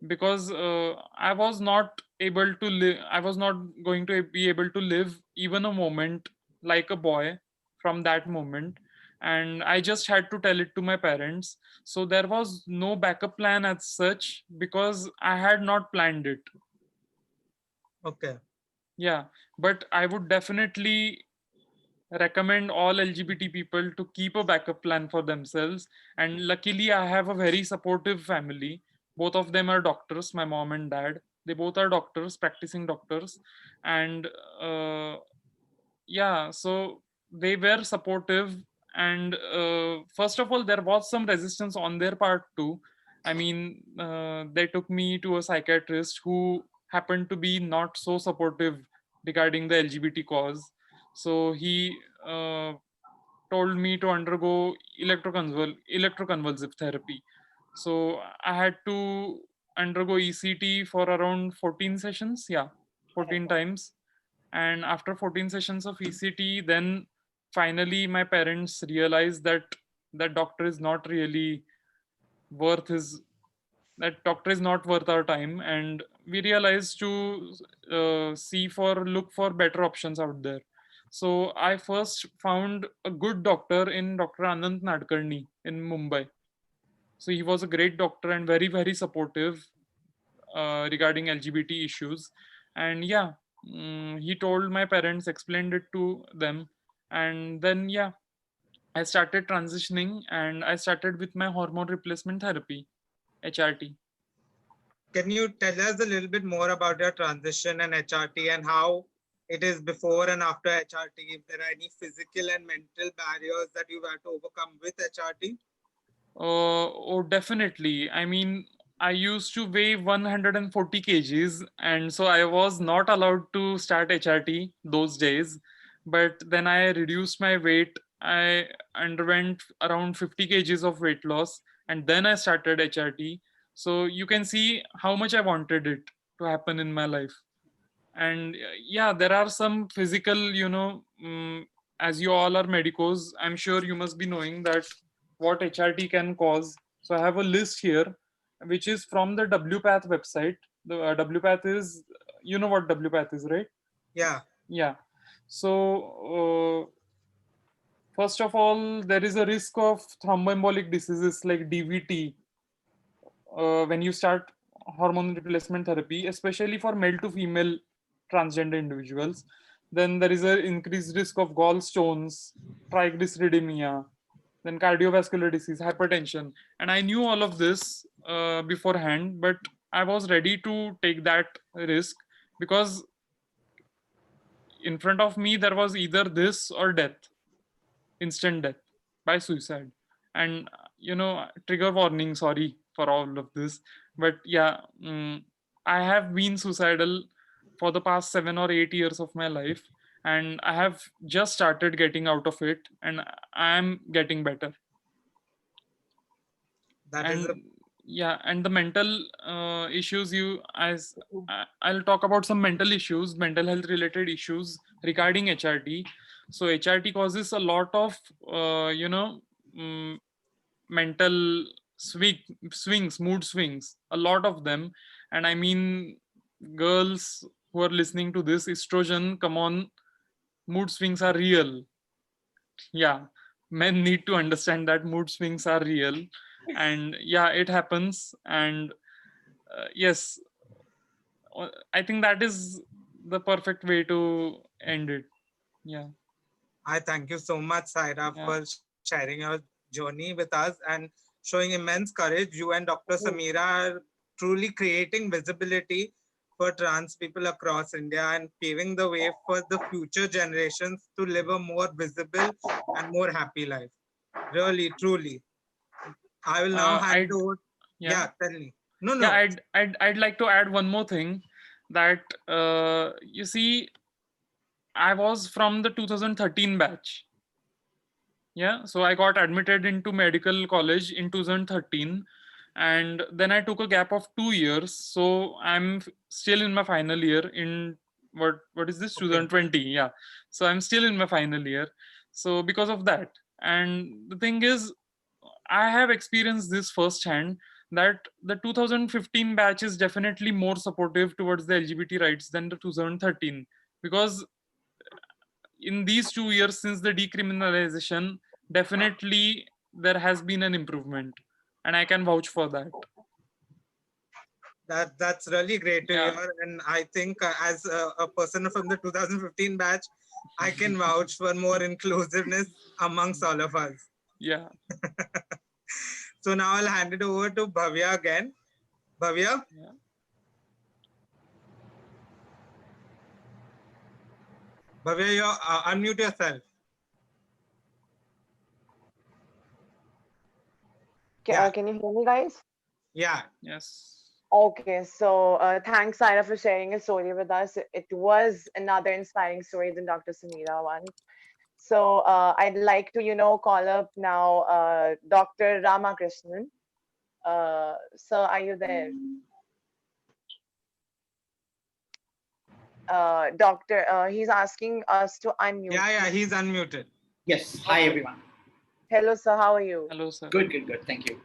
because I was not able to live. I was not going to be able to live even a moment like a boy from that moment, and I just had to tell it to my parents. So there was no backup plan as such because I had not planned it. Okay. Yeah, but I would definitely recommend all LGBT people to keep a backup plan for themselves. And luckily, I have a very supportive family. Both of them are doctors, my mom and dad. They both are doctors, practicing doctors. And yeah, so they were supportive. And first of all, there was some resistance on their part too. I mean, they took me to a psychiatrist who happened to be not so supportive regarding the LGBT cause. So he told me to undergo electroconvulsive therapy. So I had to undergo ECT for around 14 sessions. Yeah, 14 times. And after 14 sessions of ECT, then finally my parents realized that that doctor is not really worth his that doctor is not worth our time, and we realized to look for better options out there. So I first found a good doctor in Dr. Anant Nadkarni in Mumbai. So he was a great doctor and very, very supportive regarding LGBT issues. And yeah, he told my parents, explained it to them, and then yeah, I started transitioning and I started with my hormone replacement therapy, HRT. Can you tell us a little bit more about your transition and HRT and how it is before and after HRT? If there are any physical and mental barriers that you've had to overcome with HRT? Oh, definitely. I mean, I used to weigh 140 kgs, and so I was not allowed to start HRT those days. But then I reduced my weight. I underwent around 50 kgs of weight loss, and then I started HRT. So you can see how much I wanted it to happen in my life. And yeah, there are some physical, as you all are medicos, I'm sure you must be knowing that what HRT can cause. So I have a list here which is from the WPATH website. The WPATH is, you know what WPATH is, right? Yeah. Yeah. So first of all, there is a risk of thromboembolic diseases like DVT when you start hormone replacement therapy, especially for male to female transgender individuals. Then there is an increased risk of gallstones, triglyceridemia, then cardiovascular disease, hypertension. And I knew all of this beforehand, but I was ready to take that risk because in front of me there was either this or death, instant death by suicide. And trigger warning, sorry for all of this, but yeah, I have been suicidal for the past 7 or 8 years of my life, and I have just started getting out of it, and I am getting better. That is And a yeah, and the mental issues, I'll talk about some mental issues, mental health related issues regarding HRT. So HRT causes a lot of mm, mental swings, mood swings, a lot of them. And I mean, girls who are listening to this, estrogen, come on, mood swings are real. Yeah, men need to understand that mood swings are real, and yeah, it happens. And yes, I think that is the perfect way to end it. Yeah. I thank you so much, Saira, Yeah. for sharing your journey with us and showing immense courage. You and Dr. Samira are truly creating visibility for trans people across India and paving the way for the future generations to live a more visible and more happy life. Really, truly. I will now hand it I'd over. Yeah. Yeah, tell me. No, Yeah, no. I'd like to add one more thing, that you see, I was from the 2013 batch. Yeah, so I got admitted into medical college in 2013, and then I took a gap of 2 years. So I'm still in my final year in what is this, Okay. 2020? Yeah, so I'm still in my final year. So because of that, and the thing is, I have experienced this firsthand, that the 2015 batch is definitely more supportive towards the LGBT rights than the 2013, because in these 2 years since the decriminalization, definitely there has been an improvement, and I can vouch for that. That's really great to Yeah. hear. And I think as a person from the 2015 batch, I can vouch for more inclusiveness amongst all of us. Yeah. So now I'll hand it over to Bhavya again. Bhavya? Yeah. Bhavya, you unmute yourself. Yeah, Can you hear me, guys? yeah. Yes. Okay, so thanks, Saira, for sharing a story with us. It was another inspiring story than Dr. Samira one. So I'd like to, call up now Dr. Ramakrishnan. So are you there? Doctor, he's asking us to unmute. Yeah, he's unmuted. Yes. Hi, everyone. Hello, sir. How are you? Hello, sir. Good. Thank you.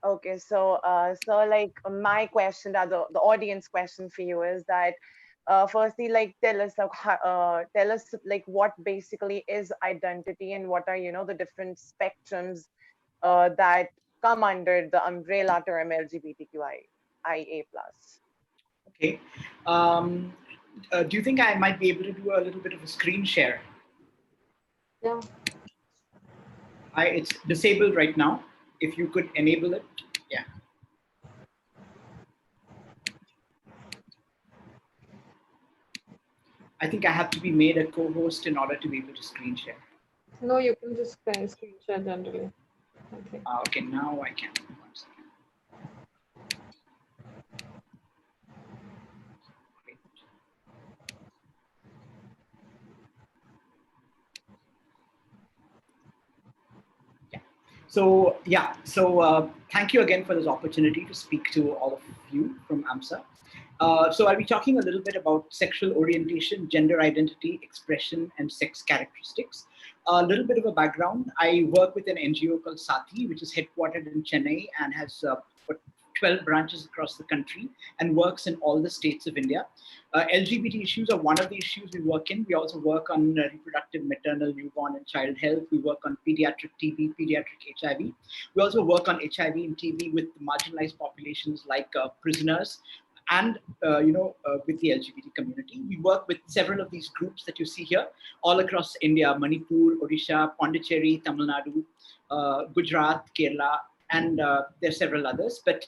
Okay, so like my question, the audience question for you is that, firstly, like tell us like what basically is identity and what are the different spectrums that come under the umbrella term LGBTQIA plus. Okay. Um, do you think I might be able to do a little bit of a screen share? Yeah. It's disabled right now. If you could enable it, yeah. I think I have to be made a co-host in order to be able to screen share. No, you can just screen share generally. Okay. Okay, now I can. One second. Great. So thank you again for this opportunity to speak to all of you from AMSA. So I'll be talking a little bit about sexual orientation, gender identity, expression, and sex characteristics. A little bit of a background. I work with an NGO called Sati, which is headquartered in Chennai and has 12 branches across the country and works in all the states of India. LGBT issues are one of the issues we work in. We also work on reproductive, maternal, newborn, and child health. We work on pediatric TB, pediatric HIV. We also work on HIV and TB with marginalized populations like prisoners and with the LGBT community. We work with several of these groups that you see here all across India: Manipur, Odisha, Pondicherry, Tamil Nadu, Gujarat, Kerala, and there are several others. But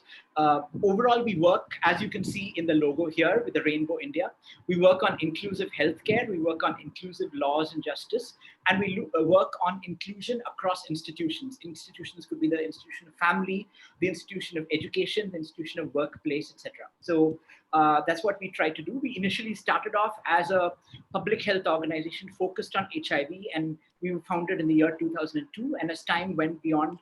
overall, we work, as you can see in the logo here with the Rainbow India, we work on inclusive healthcare, we work on inclusive laws and justice, and we work on inclusion across institutions. Institutions could be the institution of family, the institution of education, the institution of workplace, etc. So that's what we try to do. We initially started off as a public health organization focused on HIV, and we were founded in the year 2002. And as time went beyond,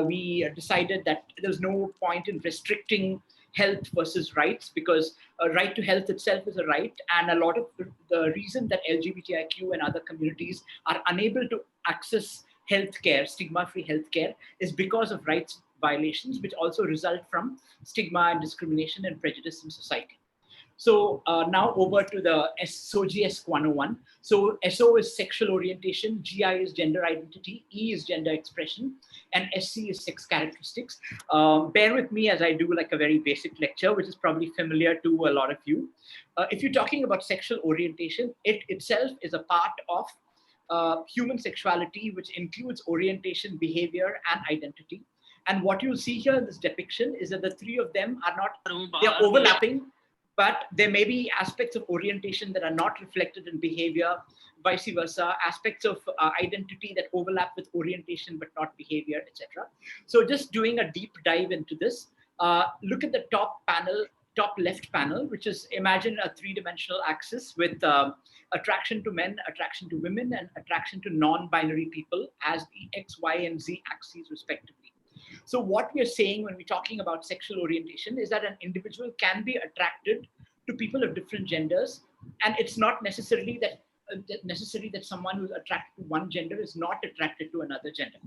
we decided that there's no point in restricting health versus rights, because a right to health itself is a right. And a lot of the reason that LGBTIQ and other communities are unable to access healthcare, stigma-free healthcare, is because of rights violations, which also result from stigma and discrimination and prejudice in society. So now over to the SOGS 101. So SO is sexual orientation, GI is gender identity, E is gender expression, and SC is sex characteristics. Bear with me as I do like a very basic lecture, which is probably familiar to a lot of you. If you're talking about sexual orientation, it itself is a part of human sexuality, which includes orientation, behavior, and identity. And what you'll see here in this depiction is that the three of them are not, they're overlapping, but there may be aspects of orientation that are not reflected in behavior, vice versa, aspects of identity that overlap with orientation but not behavior, etc. So just doing a deep dive into this, look at the top panel, top left panel, which is, imagine a three-dimensional axis with attraction to men, attraction to women, and attraction to non-binary people as the X, Y, and Z axes respectively. So what we are saying when we're talking about sexual orientation is that an individual can be attracted to people of different genders, and it's not necessarily that someone who's attracted to one gender is not attracted to another gender.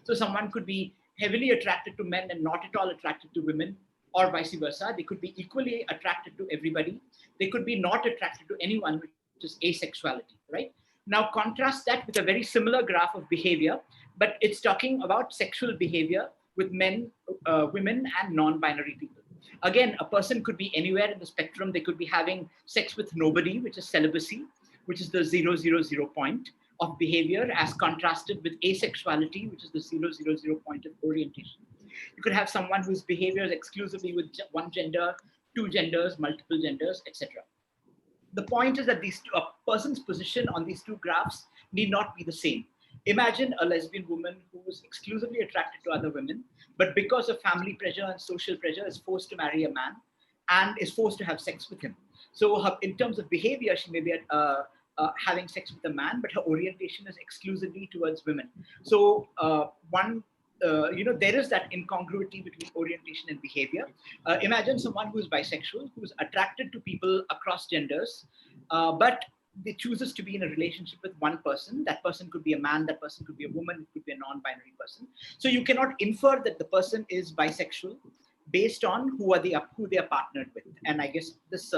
So someone could be heavily attracted to men and not at all attracted to women, or vice versa. They could be equally attracted to everybody. They could be not attracted to anyone, which is asexuality, right? Now contrast that with a very similar graph of behavior, but it's talking about sexual behavior with men, women, and non-binary people. Again, a person could be anywhere in the spectrum. They could be having sex with nobody, which is celibacy, which is the 000 point of behavior, as contrasted with asexuality, which is the 000 point of orientation. You could have someone whose behavior is exclusively with one gender, two genders, multiple genders, etc. The point is that a person's position on these two graphs need not be the same. Imagine a lesbian woman who is exclusively attracted to other women, but because of family pressure and social pressure is forced to marry a man. and is forced to have sex with him. So in terms of behavior, she may be having sex with a man, but her orientation is exclusively towards women. So there is that incongruity between orientation and behavior. Imagine someone who is bisexual, who is attracted to people across genders, but they chooses to be in a relationship with one person. That person could be a man, that person could be a woman, it could be a non-binary person. So you cannot infer that the person is bisexual based on who they are partnered with. And I guess this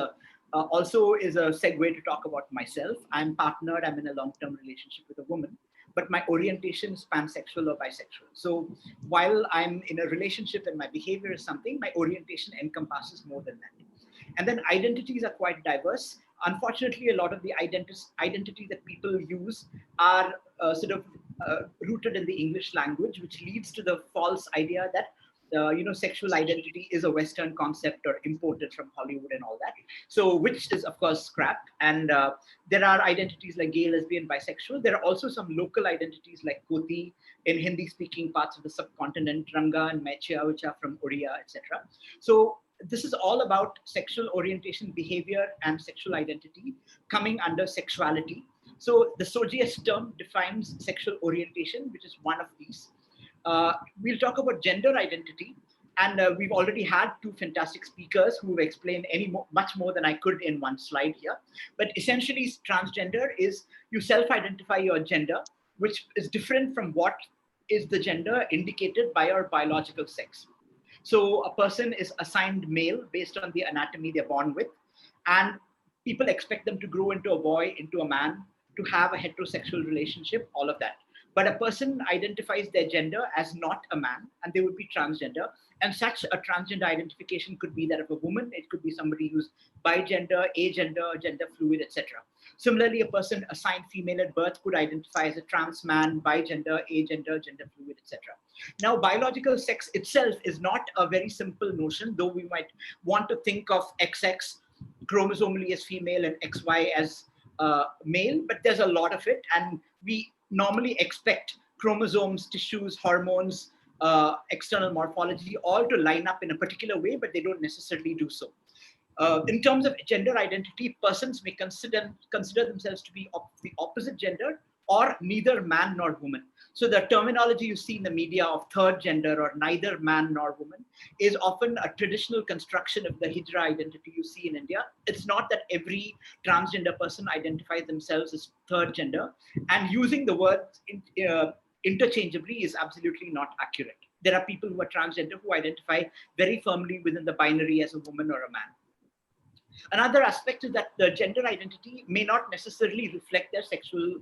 also is a segue to talk about myself. I'm partnered, I'm in a long-term relationship with a woman, but my orientation is pansexual or bisexual. So while I'm in a relationship and my behavior is something, my orientation encompasses more than that. And then identities are quite diverse. Unfortunately, a lot of the identities that people use are rooted in the English language, which leads to the false idea that sexual identity is a Western concept or imported from Hollywood and all that. So, which is of course scrapped. And there are identities like gay, lesbian, bisexual. There are also some local identities like Koti in Hindi-speaking parts of the subcontinent, Ranga and Mechia, which are from Oriya, etc. So this is all about sexual orientation, behavior, and sexual identity coming under sexuality. So the SOGIES term defines sexual orientation, which is one of these. We'll talk about gender identity, and we've already had two fantastic speakers who have explained much more than I could in one slide here. But essentially, transgender is you self-identify your gender, which is different from what is the gender indicated by your biological sex. So a person is assigned male based on the anatomy they're born with, and people expect them to grow into a boy, into a man, to have a heterosexual relationship, all of that. But a person identifies their gender as not a man, and they would be transgender. And such a transgender identification could be that of a woman. It could be somebody who's bigender, agender, gender fluid, etc. Similarly, a person assigned female at birth could identify as a trans man, bigender, agender, gender fluid, etc. Now, biological sex itself is not a very simple notion, though we might want to think of XX chromosomally as female and XY as male, but there's a lot of it, and we normally expect chromosomes, tissues, hormones, external morphology, all to line up in a particular way, but they don't necessarily do so. In terms of gender identity, persons may consider themselves to be of the opposite gender or neither man nor woman. So the terminology you see in the media of third gender or neither man nor woman is often a traditional construction of the Hijra identity you see in India. It's not that every transgender person identifies themselves as third gender, and using the word interchangeably is absolutely not accurate. There are people who are transgender who identify very firmly within the binary as a woman or a man. Another aspect is that the gender identity may not necessarily reflect their sexual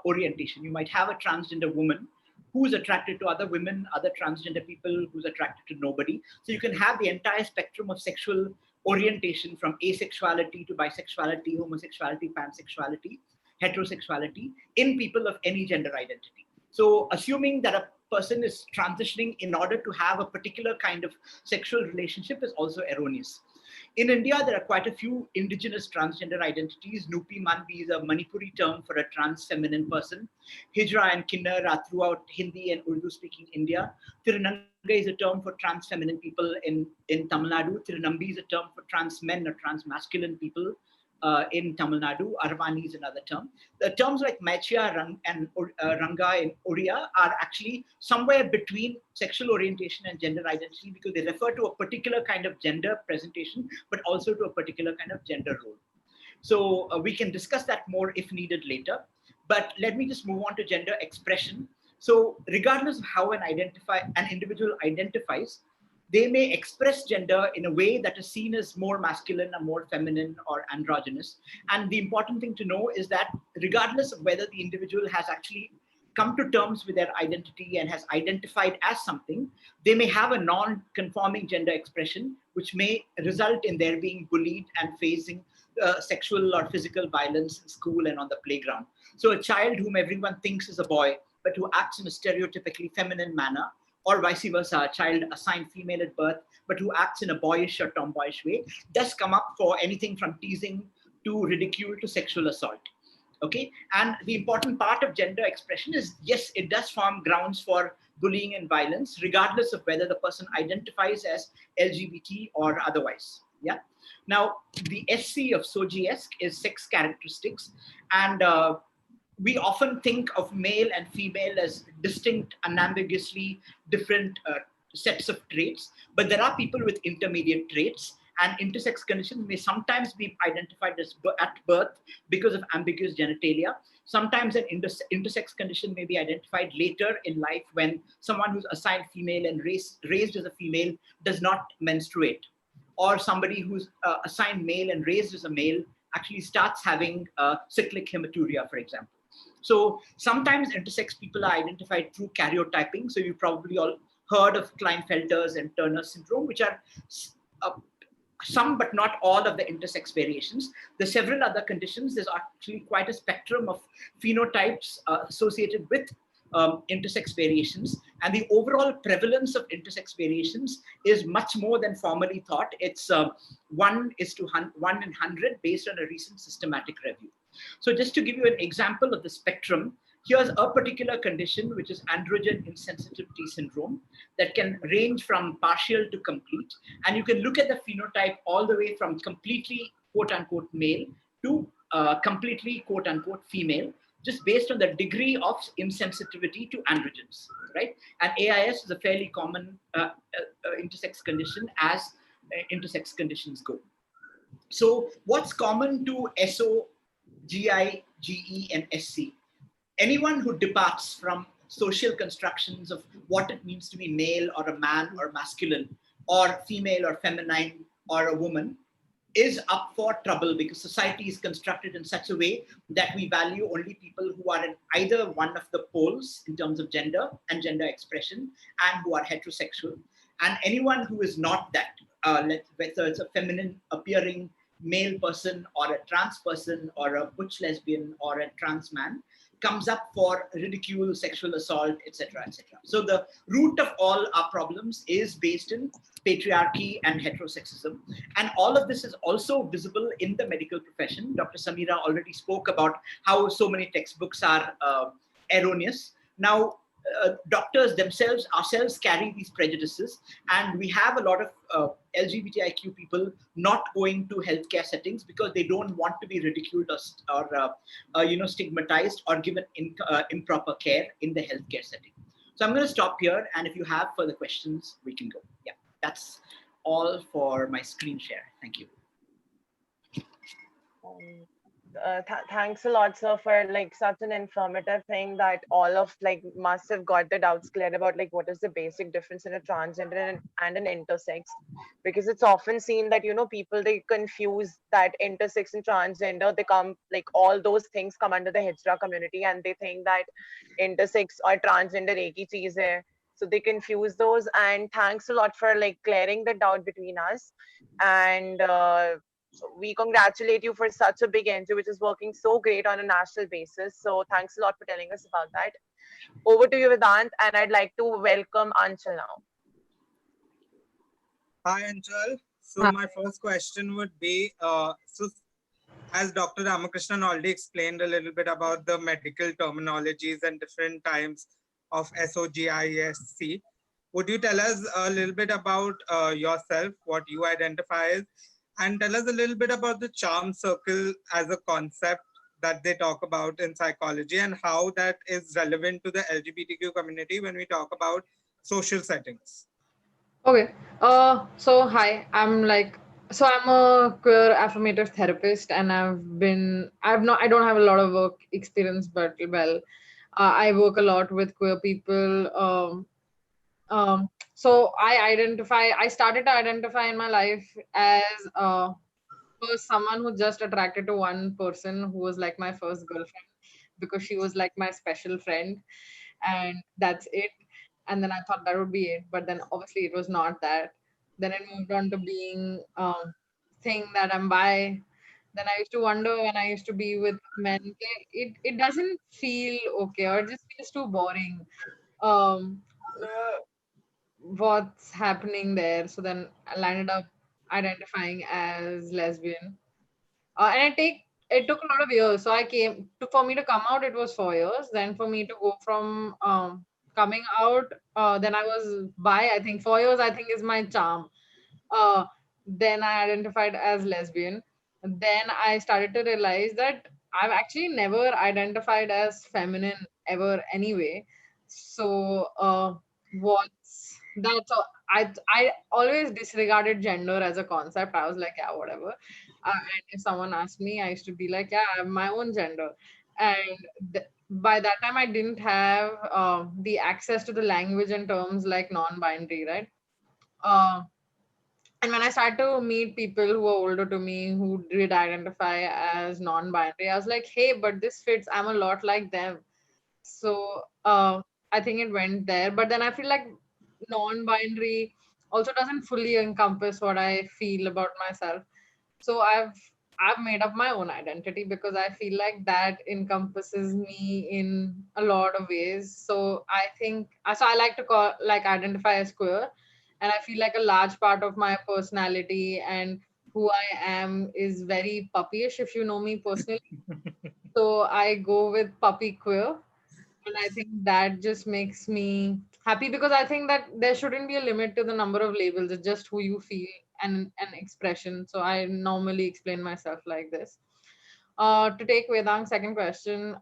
orientation. You might have a transgender woman who's attracted to other women, other transgender people, who's attracted to nobody. So you can have the entire spectrum of sexual orientation from asexuality to bisexuality, homosexuality, pansexuality, heterosexuality in people of any gender identity. So assuming that a person is transitioning in order to have a particular kind of sexual relationship is also erroneous. In India, there are quite a few indigenous transgender identities. Nupi Manvi is a Manipuri term for a trans feminine person. Hijra and Kinnar are throughout Hindi and Urdu speaking India. Tirunanga is a term for trans feminine people in Tamil Nadu. Tirunambi is a term for trans men or trans masculine people in Tamil Nadu. Arvani is another term. The terms like Mechia and Ranga in Oriya are actually somewhere between sexual orientation and gender identity because they refer to a particular kind of gender presentation, but also to a particular kind of gender role. So we can discuss that more if needed later. But let me just move on to gender expression. So regardless of how an individual identifies, they may express gender in a way that is seen as more masculine or more feminine or androgynous. And the important thing to know is that regardless of whether the individual has actually come to terms with their identity and has identified as something, they may have a non-conforming gender expression, which may result in their being bullied and facing sexual or physical violence in school and on the playground. So a child whom everyone thinks is a boy, but who acts in a stereotypically feminine manner, or vice versa, a child assigned female at birth, but who acts in a boyish or tomboyish way, does come up for anything from teasing to ridicule to sexual assault. Okay, and the important part of gender expression is, yes, it does form grounds for bullying and violence, regardless of whether the person identifies as LGBT or otherwise. Yeah. Now, the SC of SOGIESC is sex characteristics, and we often think of male and female as distinct, unambiguously different sets of traits, but there are people with intermediate traits, and intersex conditions may sometimes be identified as at birth because of ambiguous genitalia. Sometimes an intersex condition may be identified later in life when someone who's assigned female and raised as a female does not menstruate, or somebody who's assigned male and raised as a male actually starts having cyclic hematuria, for example. So sometimes intersex people are identified through karyotyping. So you probably all heard of Klinefelter's and Turner syndrome, which are uh, some but not all of the intersex variations. There's several other conditions. There's actually quite a spectrum of phenotypes associated with intersex variations, and the overall prevalence of intersex variations is much more than formerly thought. It's 1 in 100 based on a recent systematic review. So just to give you an example of the spectrum, here's a particular condition, which is androgen insensitivity syndrome, that can range from partial to complete. And you can look at the phenotype all the way from completely quote unquote male to completely quote unquote female, just based on the degree of insensitivity to androgens, right? And AIS is a fairly common intersex condition as intersex conditions go. So what's common to SO, GI, GE, and SC? Anyone who departs from social constructions of what it means to be male or a man or masculine or female or feminine or a woman is up for trouble, because society is constructed in such a way that we value only people who are in either one of the poles in terms of gender and gender expression and who are heterosexual. And anyone who is not that, whether it's a feminine appearing male person or a trans person or a butch lesbian or a trans man, comes up for ridicule, sexual assault, etc., etc. So the root of all our problems is based in patriarchy and heterosexism. And all of this is also visible in the medical profession. Dr. Samira already spoke about how so many textbooks are erroneous. Now, doctors themselves, ourselves, carry these prejudices, and we have a lot of LGBTIQ people not going to healthcare settings because they don't want to be ridiculed or stigmatized or given improper care in the healthcare setting. So I'm going to stop here, and if you have further questions, we can go. Yeah, that's all for my screen share. Thank you. Thanks a lot, sir, for like such an informative thing that all of like must have got the doubts cleared about like what is the basic difference in a transgender and an intersex, because it's often seen that people, they confuse that intersex and transgender, they come like all those things come under the Hijra community, and they think that intersex or transgender ek hi cheez hai. So they confuse those, and thanks a lot for like clearing the doubt between us. And we congratulate you for such a big NGO which is working so great on a national basis. So thanks a lot for telling us about that. Over to you, Vedant, and I'd like to welcome Anchal now. Hi, Anchal. So my first question would be, so as Dr. Ramakrishnan already explained a little bit about the medical terminologies and different types of SOGISC, would you tell us a little bit about yourself, what you identify as, and tell us a little bit about the charm circle as a concept that they talk about in psychology and how that is relevant to the LGBTQ community when we talk about social settings? Okay. So hi, I'm a queer affirmative therapist, and I don't have a lot of work experience, but well, I work a lot with queer people. So I started to identify in my life as first someone who just attracted to one person who was like my first girlfriend, because she was like my special friend, and that's it. And then I thought that would be it, but then obviously it was not that. Then it moved on to being thing that I'm bi. Then I used to wonder when I used to be with men, it doesn't feel okay, or it just feels too boring. Um, what's happening there? So then I landed up identifying as lesbian, and it took a lot of years. So for me to come out, it was 4 years. Then for me to go from coming out, then I was bi. I think 4 years, I think, is my charm. Uh, then I identified as lesbian. Then I started to realize that I've actually never identified as feminine ever anyway. So what's that's all. I always disregarded gender as a concept. I was like, yeah, whatever. And if someone asked me, I used to be like, yeah, I have my own gender. And by that time, I didn't have the access to the language and terms like non-binary, right? Uh, and when I started to meet people who were older to me who did identify as non-binary, I was like, hey, but this fits. I'm a lot like them. So I think it went there. But then I feel like non-binary also doesn't fully encompass what I feel about myself. So I've made up my own identity because I feel like that encompasses me in a lot of ways. So I think so I like to call like identify as queer, and I feel like a large part of my personality and who I am is very puppyish if you know me personally. So I go with puppy queer, and I think that just makes me happy because I think that there shouldn't be a limit to the number of labels. It's just who you feel and an expression. So I normally explain myself like this. To take Vedang's second question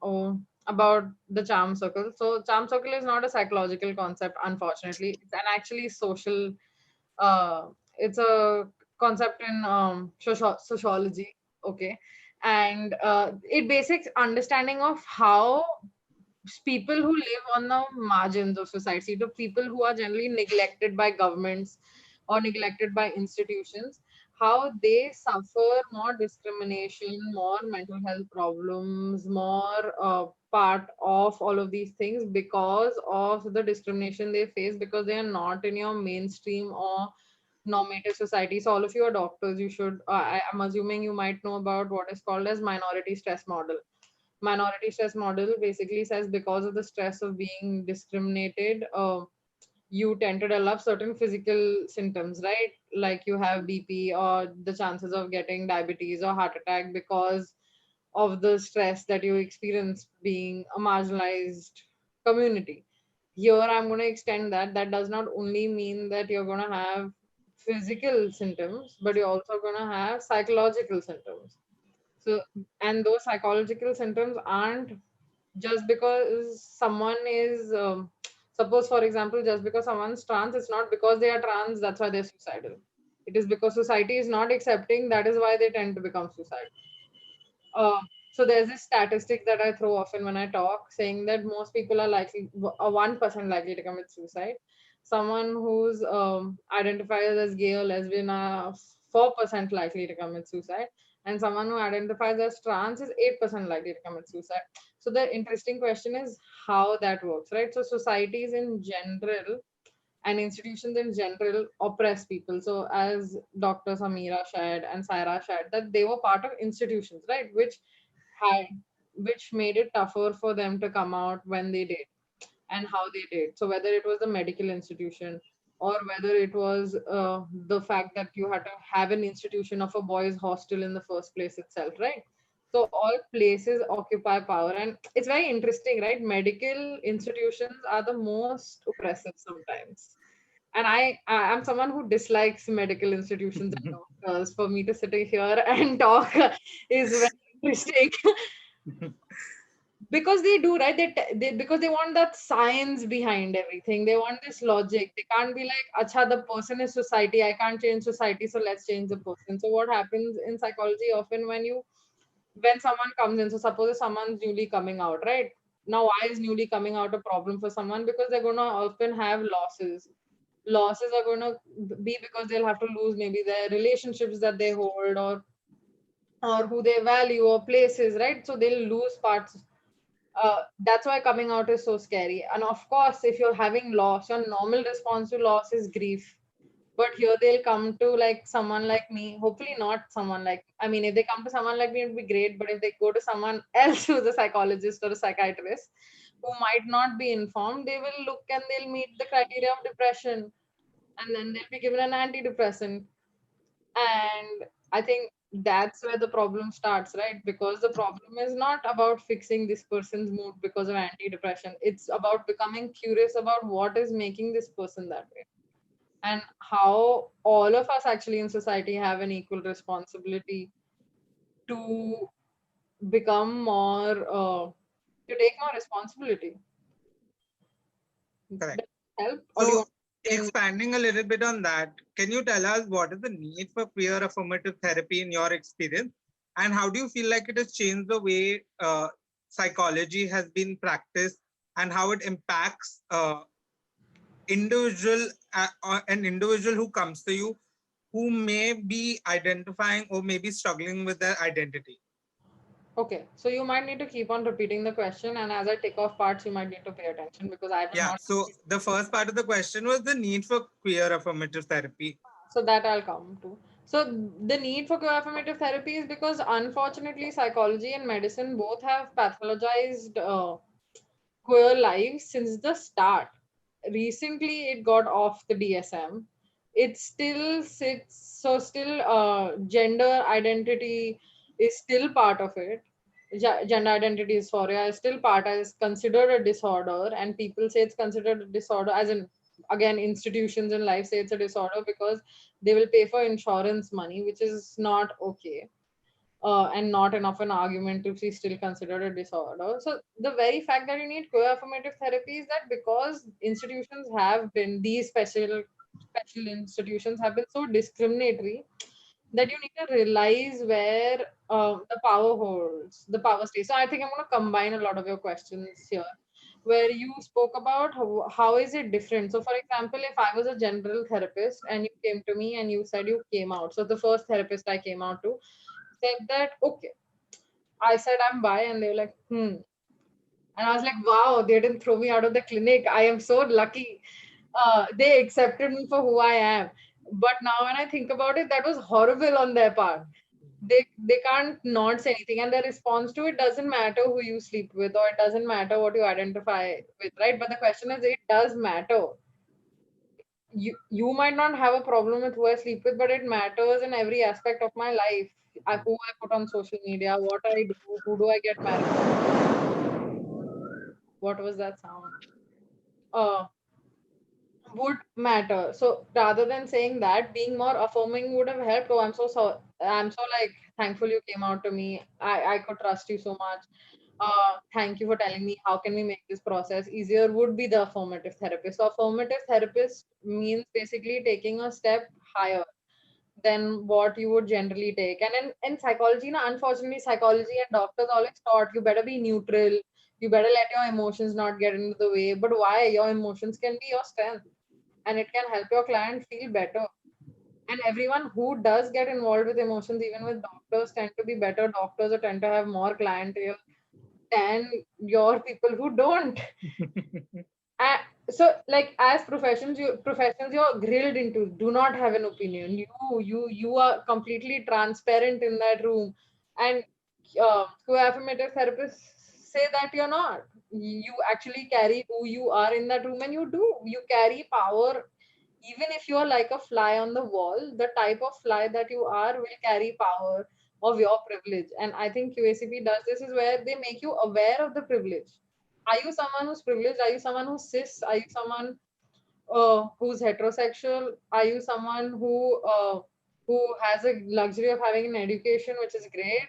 about the charm circle. So charm circle is not a psychological concept, unfortunately. It's an actually social. Uh, it's a concept in sociology. Okay, and it basics understanding of how people who live on the margins of society, to people who are generally neglected by governments or neglected by institutions, how they suffer more discrimination, more mental health problems, more part of all of these things because of the discrimination they face because they are not in your mainstream or normative society. So all of you are doctors. You should. I'm assuming you might know about what is called as minority stress model. Minority stress model basically says because of the stress of being discriminated, you tend to develop certain physical symptoms, right? Like you have BP or the chances of getting diabetes or heart attack because of the stress that you experience being a marginalized community. Here, I'm going to extend that. That does not only mean that you're going to have physical symptoms, but you're also going to have psychological symptoms. So, and those psychological symptoms aren't just because someone is, suppose, for example, just because someone's trans, it's not because they are trans, that's why they're suicidal. It is because society is not accepting, that is why they tend to become suicidal. Uh, so there's this statistic that I throw often when I talk, saying that most people are likely, 1% likely to commit suicide. Someone who's identifies as gay or lesbian are 4% likely to commit suicide, and someone who identifies as trans is 8% likely to commit suicide. So the interesting question is how that works, right? So societies in general and institutions in general oppress people. So as Dr. Samira shared and Saira shared, that they were part of institutions, right, had which made it tougher for them to come out when they did and how they did. So whether it was the medical institution or whether it was the fact that you had to have an institution of a boys' hostel in the first place itself, right? So all places occupy power, and it's very interesting, right? Medical institutions are the most oppressive sometimes. And I'm someone who dislikes medical institutions and doctors. For me to sit here and talk is very interesting because they do, right? They because they want that science behind everything. They want this logic. They can't be like, acha, the person is society, I can't change society, so let's change the person. So what happens in psychology often when someone comes in, so suppose if someone's newly coming out, right? Now why is newly coming out a problem for someone? Because they're going to often have losses are going to be because they'll have to lose maybe their relationships that they hold, or who they value, or places, right? So they'll lose parts. That's why coming out is so scary. And of course, if you're having loss, your normal response to loss is grief. But here they'll come to like someone like me, hopefully not someone like, I mean, if they come to someone like me, it'd be great. But if they go to someone else who's a psychologist or a psychiatrist who might not be informed, they will look and they'll meet the criteria of depression, and then they'll be given an antidepressant. And I think that's where the problem starts, right? Because the problem is not about fixing this person's mood because of antidepressant. It's about becoming curious about what is making this person that way and how all of us actually in society have an equal responsibility to become more, to take more responsibility. Correct. Does it help? Or do you So want to expanding a little bit on that, can you tell us what is the need for queer affirmative therapy in your experience? And how do you feel like it has changed the way psychology has been practiced and how it impacts an individual who comes to you who may be identifying or maybe struggling with their identity? Okay, so you might need to keep on repeating the question, and as I take off parts, you might need to pay attention because I will Yeah, not. so the first part of the question was the need for queer affirmative therapy. So that I'll come to. So the need for co-affirmative therapy is because unfortunately psychology and medicine both have pathologized queer lives since the start. Recently it got off the DSM. It still sits, so still gender identity is still part of it. Gender identity dysphoria is still part as considered a disorder, and people say it's considered a disorder, as in again institutions in life say it's a disorder because they will pay for insurance money, which is not okay, and not enough an argument to be still considered a disorder. So the very fact that you need co-affirmative therapy is that because institutions have been, these special institutions have been so discriminatory, that you need to realize where the power holds, the power stays. So I think I'm going to combine a lot of your questions here, where you spoke about how is it different. So for example, if I was a general therapist and you came to me and you said you came out, so the first therapist I came out to said that, okay, I said I'm bi, and they were like, hmm. And I was like, wow, they didn't throw me out of the clinic. I am so lucky. They accepted me for who I am. But now when I think about it, that was horrible on their part. They can't not say anything, and their response to it doesn't matter who you sleep with, or it doesn't matter what you identify with, right? But the question is, it does matter. You might not have a problem with who I sleep with, but it matters in every aspect of my life. Who I put on social media, what I do, who do I get married? What was that sound? Uh, would matter. So rather than saying that, being more affirming would have helped. Oh, I'm so like thankful you came out to me. I could trust you so much. Thank you for telling me how can we make this process easier, would be the affirmative therapist. So affirmative therapist means basically taking a step higher than what you would generally take. And in psychology, unfortunately, psychology and doctors always taught you better be neutral, you better let your emotions not get into the way. But why? Your emotions can be your strength, and it can help your client feel better. And everyone who does get involved with emotions, even with doctors, tend to be better doctors or tend to have more clientele than your people who don't. Uh, so like as professions you're grilled into, do not have an opinion. You are completely transparent in that room, and co-affirmative therapists say that you're not. You actually carry who you are in that room, and you carry power. Even if you're like a fly on the wall, the type of fly that you are will carry power of your privilege. And I think QACP does this, is where they make you aware of the privilege. Are you someone who's privileged? Are you someone who's cis? Are you someone who's heterosexual? Are you someone who has a luxury of having an education, which is great?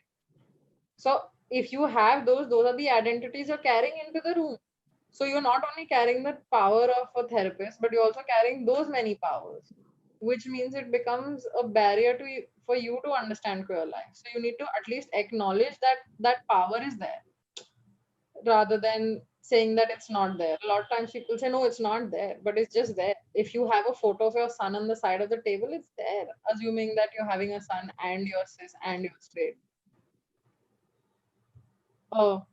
So if you have those are the identities you're carrying into the room. So you're not only carrying the power of a therapist, but you're also carrying those many powers, which means it becomes a barrier for you to understand queer life. So you need to at least acknowledge that that power is there, rather than saying that it's not there. A lot of times people say, no, it's not there, but it's just there. If you have a photo of your son on the side of the table, it's there, assuming that you're having a son and you're cis and you're straight. Oh,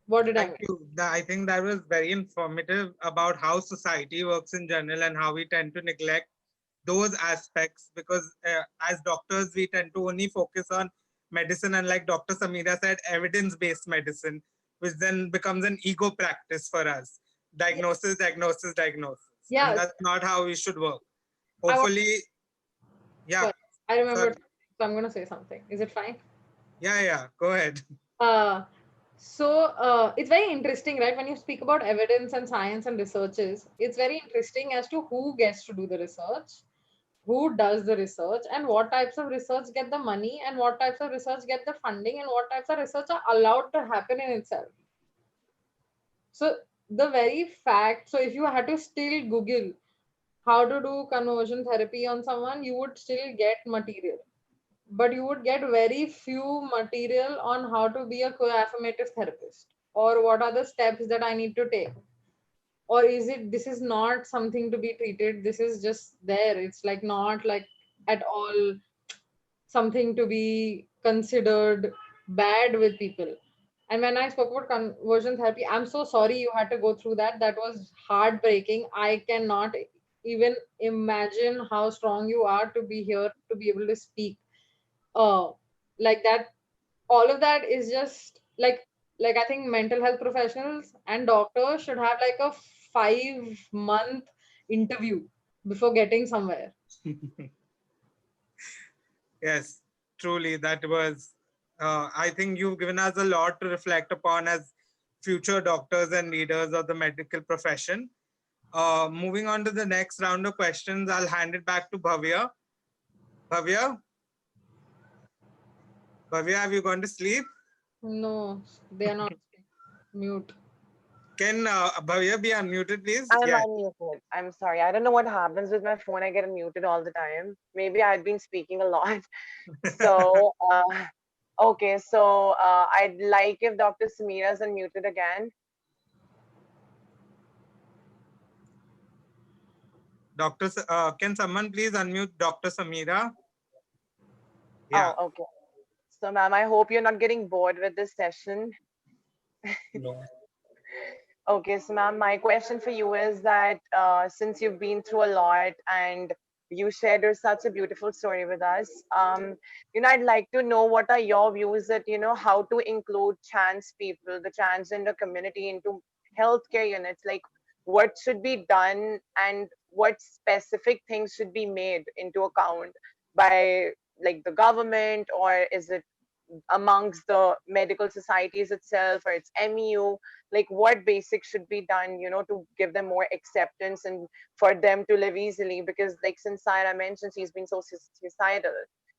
what did I Thank miss? you. I think that was very informative about how society works in general and how we tend to neglect those aspects because as doctors, we tend to only focus on medicine. And like Dr. Samira said, evidence-based medicine, which then becomes an ego practice for us. Diagnosis, diagnosis, diagnosis. Yeah, And that's not how we should work. I want, Hopefully, yeah. sorry, I remember, Sorry. so I'm going to say something. Is it fine? Yeah, go ahead. Uh, So it's very interesting, right? When you speak about evidence and science and researches, it's very interesting as to who gets to do the research, who does the research, and what types of research get the money, and what types of research get the funding, and what types of research are allowed to happen in itself. So the very fact, so if you had to still Google how to do conversion therapy on someone, you would still get material, but you would get very few material on how to be a co-affirmative therapist, or what are the steps that I need to take, or is it this is not something to be treated, this is just there, it's like not like at all something to be considered bad with people. And when I spoke about conversion therapy, I'm so sorry you had to go through that. That was heartbreaking. I cannot even imagine how strong you are to be here to be able to speak uh like that. All of that is just like I think mental health professionals and doctors should have like a 5 month interview before getting somewhere. Yes, truly, that was. I think you've given us a lot to reflect upon as future doctors and leaders of the medical profession. Moving on to the next round of questions, I'll hand it back to Bhavya. Bhavya, Bhavya, have you gone to sleep? No, they are not. Mute. Can Bhavya be unmuted, please? I'm Yeah. unmuted. I'm sorry. I don't know what happens with my phone. I get unmuted all the time. Maybe I'd been speaking a lot. So, okay. So, I'd like if Dr. Samira's unmuted again. Doctor, can someone please unmute Dr. Samira? Yeah. Oh, okay. So, ma'am, I hope you're not getting bored with this session. No. Okay, so ma'am, my question for you is that since you've been through a lot and you shared such a beautiful story with us, I'd like to know what are your views that, how to include trans people, the transgender community into healthcare units, like what should be done and what specific things should be made into account by like the government, or is it amongst the medical societies itself, or it's MEU, like what basics should be done, to give them more acceptance and for them to live easily, because like since Sarah mentioned, she's been so suicidal.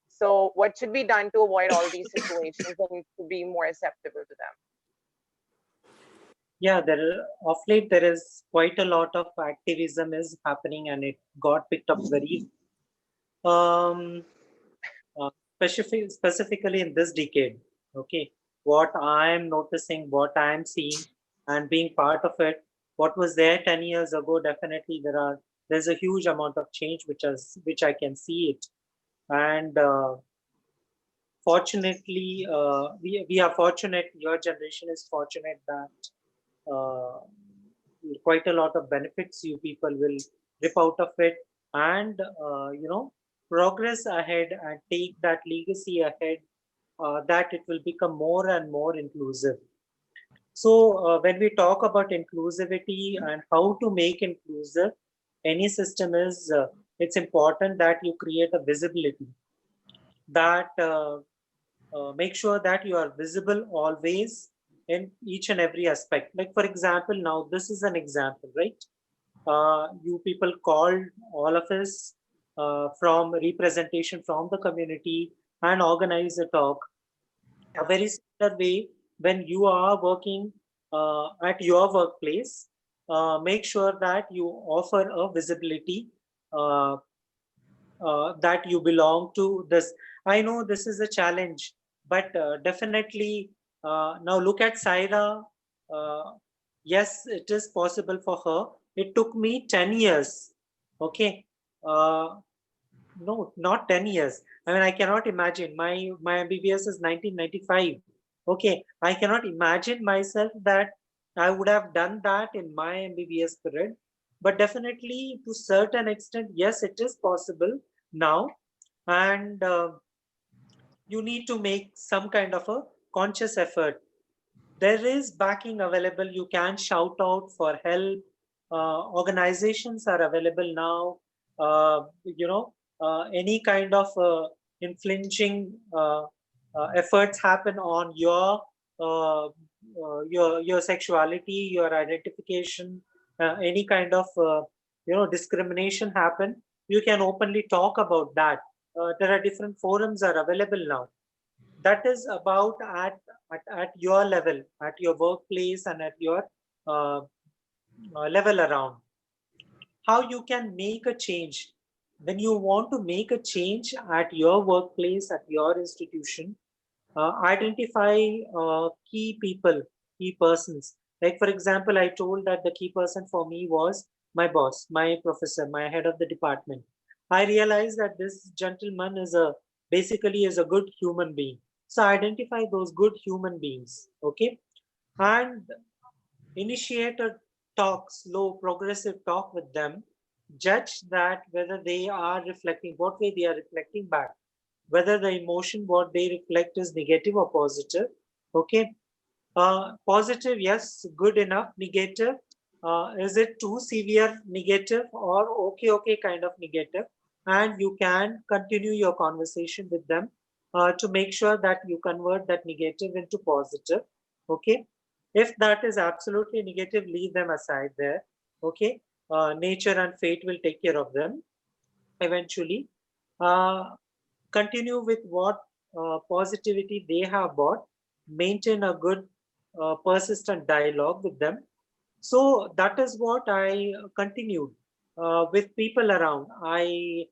So what should be done to avoid all these situations and to be more acceptable to them? Yeah, of late there is quite a lot of activism is happening, and it got picked up very um, specifically in this decade. Okay, what I am noticing, what I am seeing, and being part of it, what was there 10 years ago, definitely there's a huge amount of change which I can see it. And fortunately, we are fortunate, your generation is fortunate that quite a lot of benefits you people will rip out of it, and progress ahead and take that legacy ahead, that it will become more and more inclusive. So when we talk about inclusivity and how to make inclusive any system is, it's important that you create a visibility, that make sure that you are visible always in each and every aspect. Like for example, now this is an example, right? You people called all of us from representation from the community and organize a talk. A very similar way, when you are working at your workplace, make sure that you offer a visibility, uh, that you belong to this. I know this is a challenge, but definitely now look at Saira. Uh, yes, it is possible for her. It took me 10 years. Okay. Uh, no, not 10 years. I mean, I cannot imagine. My MBBS is 1995. Okay. I cannot imagine myself that I would have done that in my MBBS period. But definitely, to certain extent, yes, it is possible now. And you need to make some kind of a conscious effort. There is backing available. You can shout out for help. Organizations are available now. Any kind of infringing efforts happen on your uh, your sexuality, your identification, any kind of discrimination happen, you can openly talk about that. There are different forums are available now. That is about at your level, at your workplace, and at your uh, level around. How you can make a change when you want to make a change at your workplace, at your institution. Identify key people, key persons. Like, for example, I told that the key person for me was my boss, my professor, my head of the department. I realized that this gentleman is a basically is a good human being. So identify those good human beings, okay, and initiate a talk, slow, progressive talk with them. Judge that whether they are reflecting, what way they are reflecting back, whether the emotion what they reflect is negative or positive. Okay, positive, yes, good enough. Negative, is it too severe negative or okay, okay kind of negative? And you can continue your conversation with them to make sure that you convert that negative into positive. Okay, if that is absolutely negative, leave them aside there. Okay, nature and fate will take care of them eventually. Uh, Continue with what positivity they have brought, maintain a good persistent dialogue with them. So that is what I continued with people around. I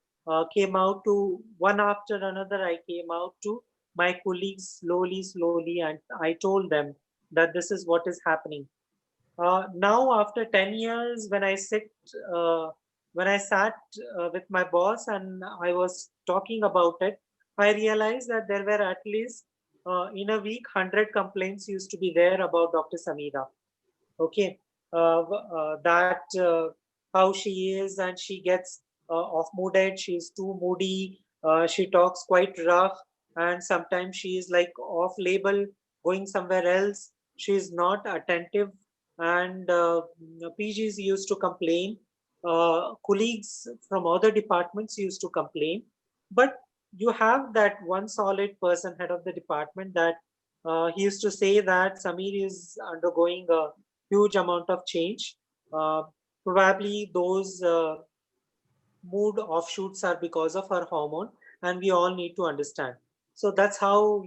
came out to one after another. I came out to my colleagues slowly, slowly, and I told them that this is what is happening. Now, after 10 years, when I sat with my boss and I was talking about it, I realized that there were at least in a week 100 complaints used to be there about Dr. Samira. Okay, that how she is, and she gets off mooded. She's too moody. She talks quite rough, and sometimes she is like off label, going somewhere else. She is not attentive, and PGs used to complain. Colleagues from other departments used to complain, but you have that one solid person, head of the department, that he used to say that Samir is undergoing a huge amount of change. Uh, Probably those mood offshoots are because of her hormone, and we all need to understand. So that's how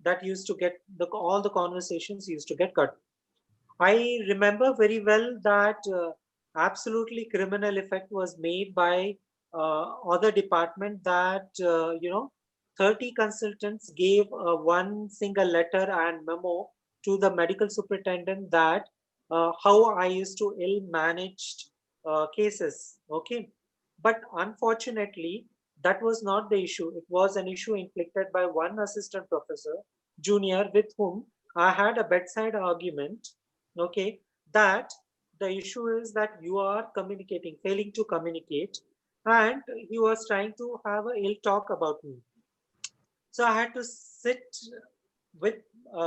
that used to get all the conversations used to get cut. I remember very well that absolutely criminal effect was made by other department that 30 consultants gave one single letter and memo to the medical superintendent that how I used to ill managed cases. Okay, but unfortunately that was not the issue. It was an issue inflicted by one assistant professor junior with whom I had a bedside argument. Okay, that the issue is that you are communicating, failing to communicate, and he was trying to have a ill talk about me. So I had to sit with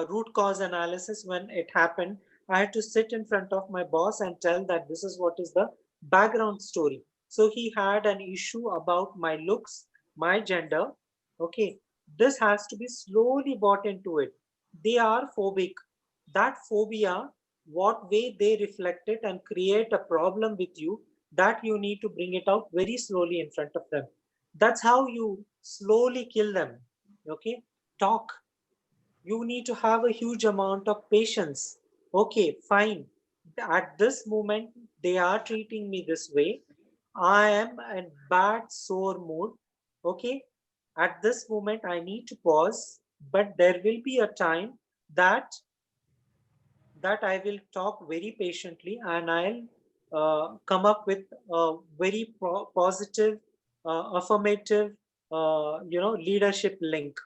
root cause analysis. When it happened, I had to sit in front of my boss and tell that this is what is the background story. So he had an issue about my looks, my gender. Okay, this has to be slowly bought into it. They are phobic. That phobia, what way they reflect it and create a problem with you, that you need to bring it out very slowly in front of them. That's how you slowly kill them. Okay, talk. You need to have a huge amount of patience. Okay, fine. At this moment, they are treating me this way. I am in bad, sore mood. Okay, at this moment, I need to pause, but there will be a time that I will talk very patiently, and I'll come up with a very positive, affirmative, leadership link.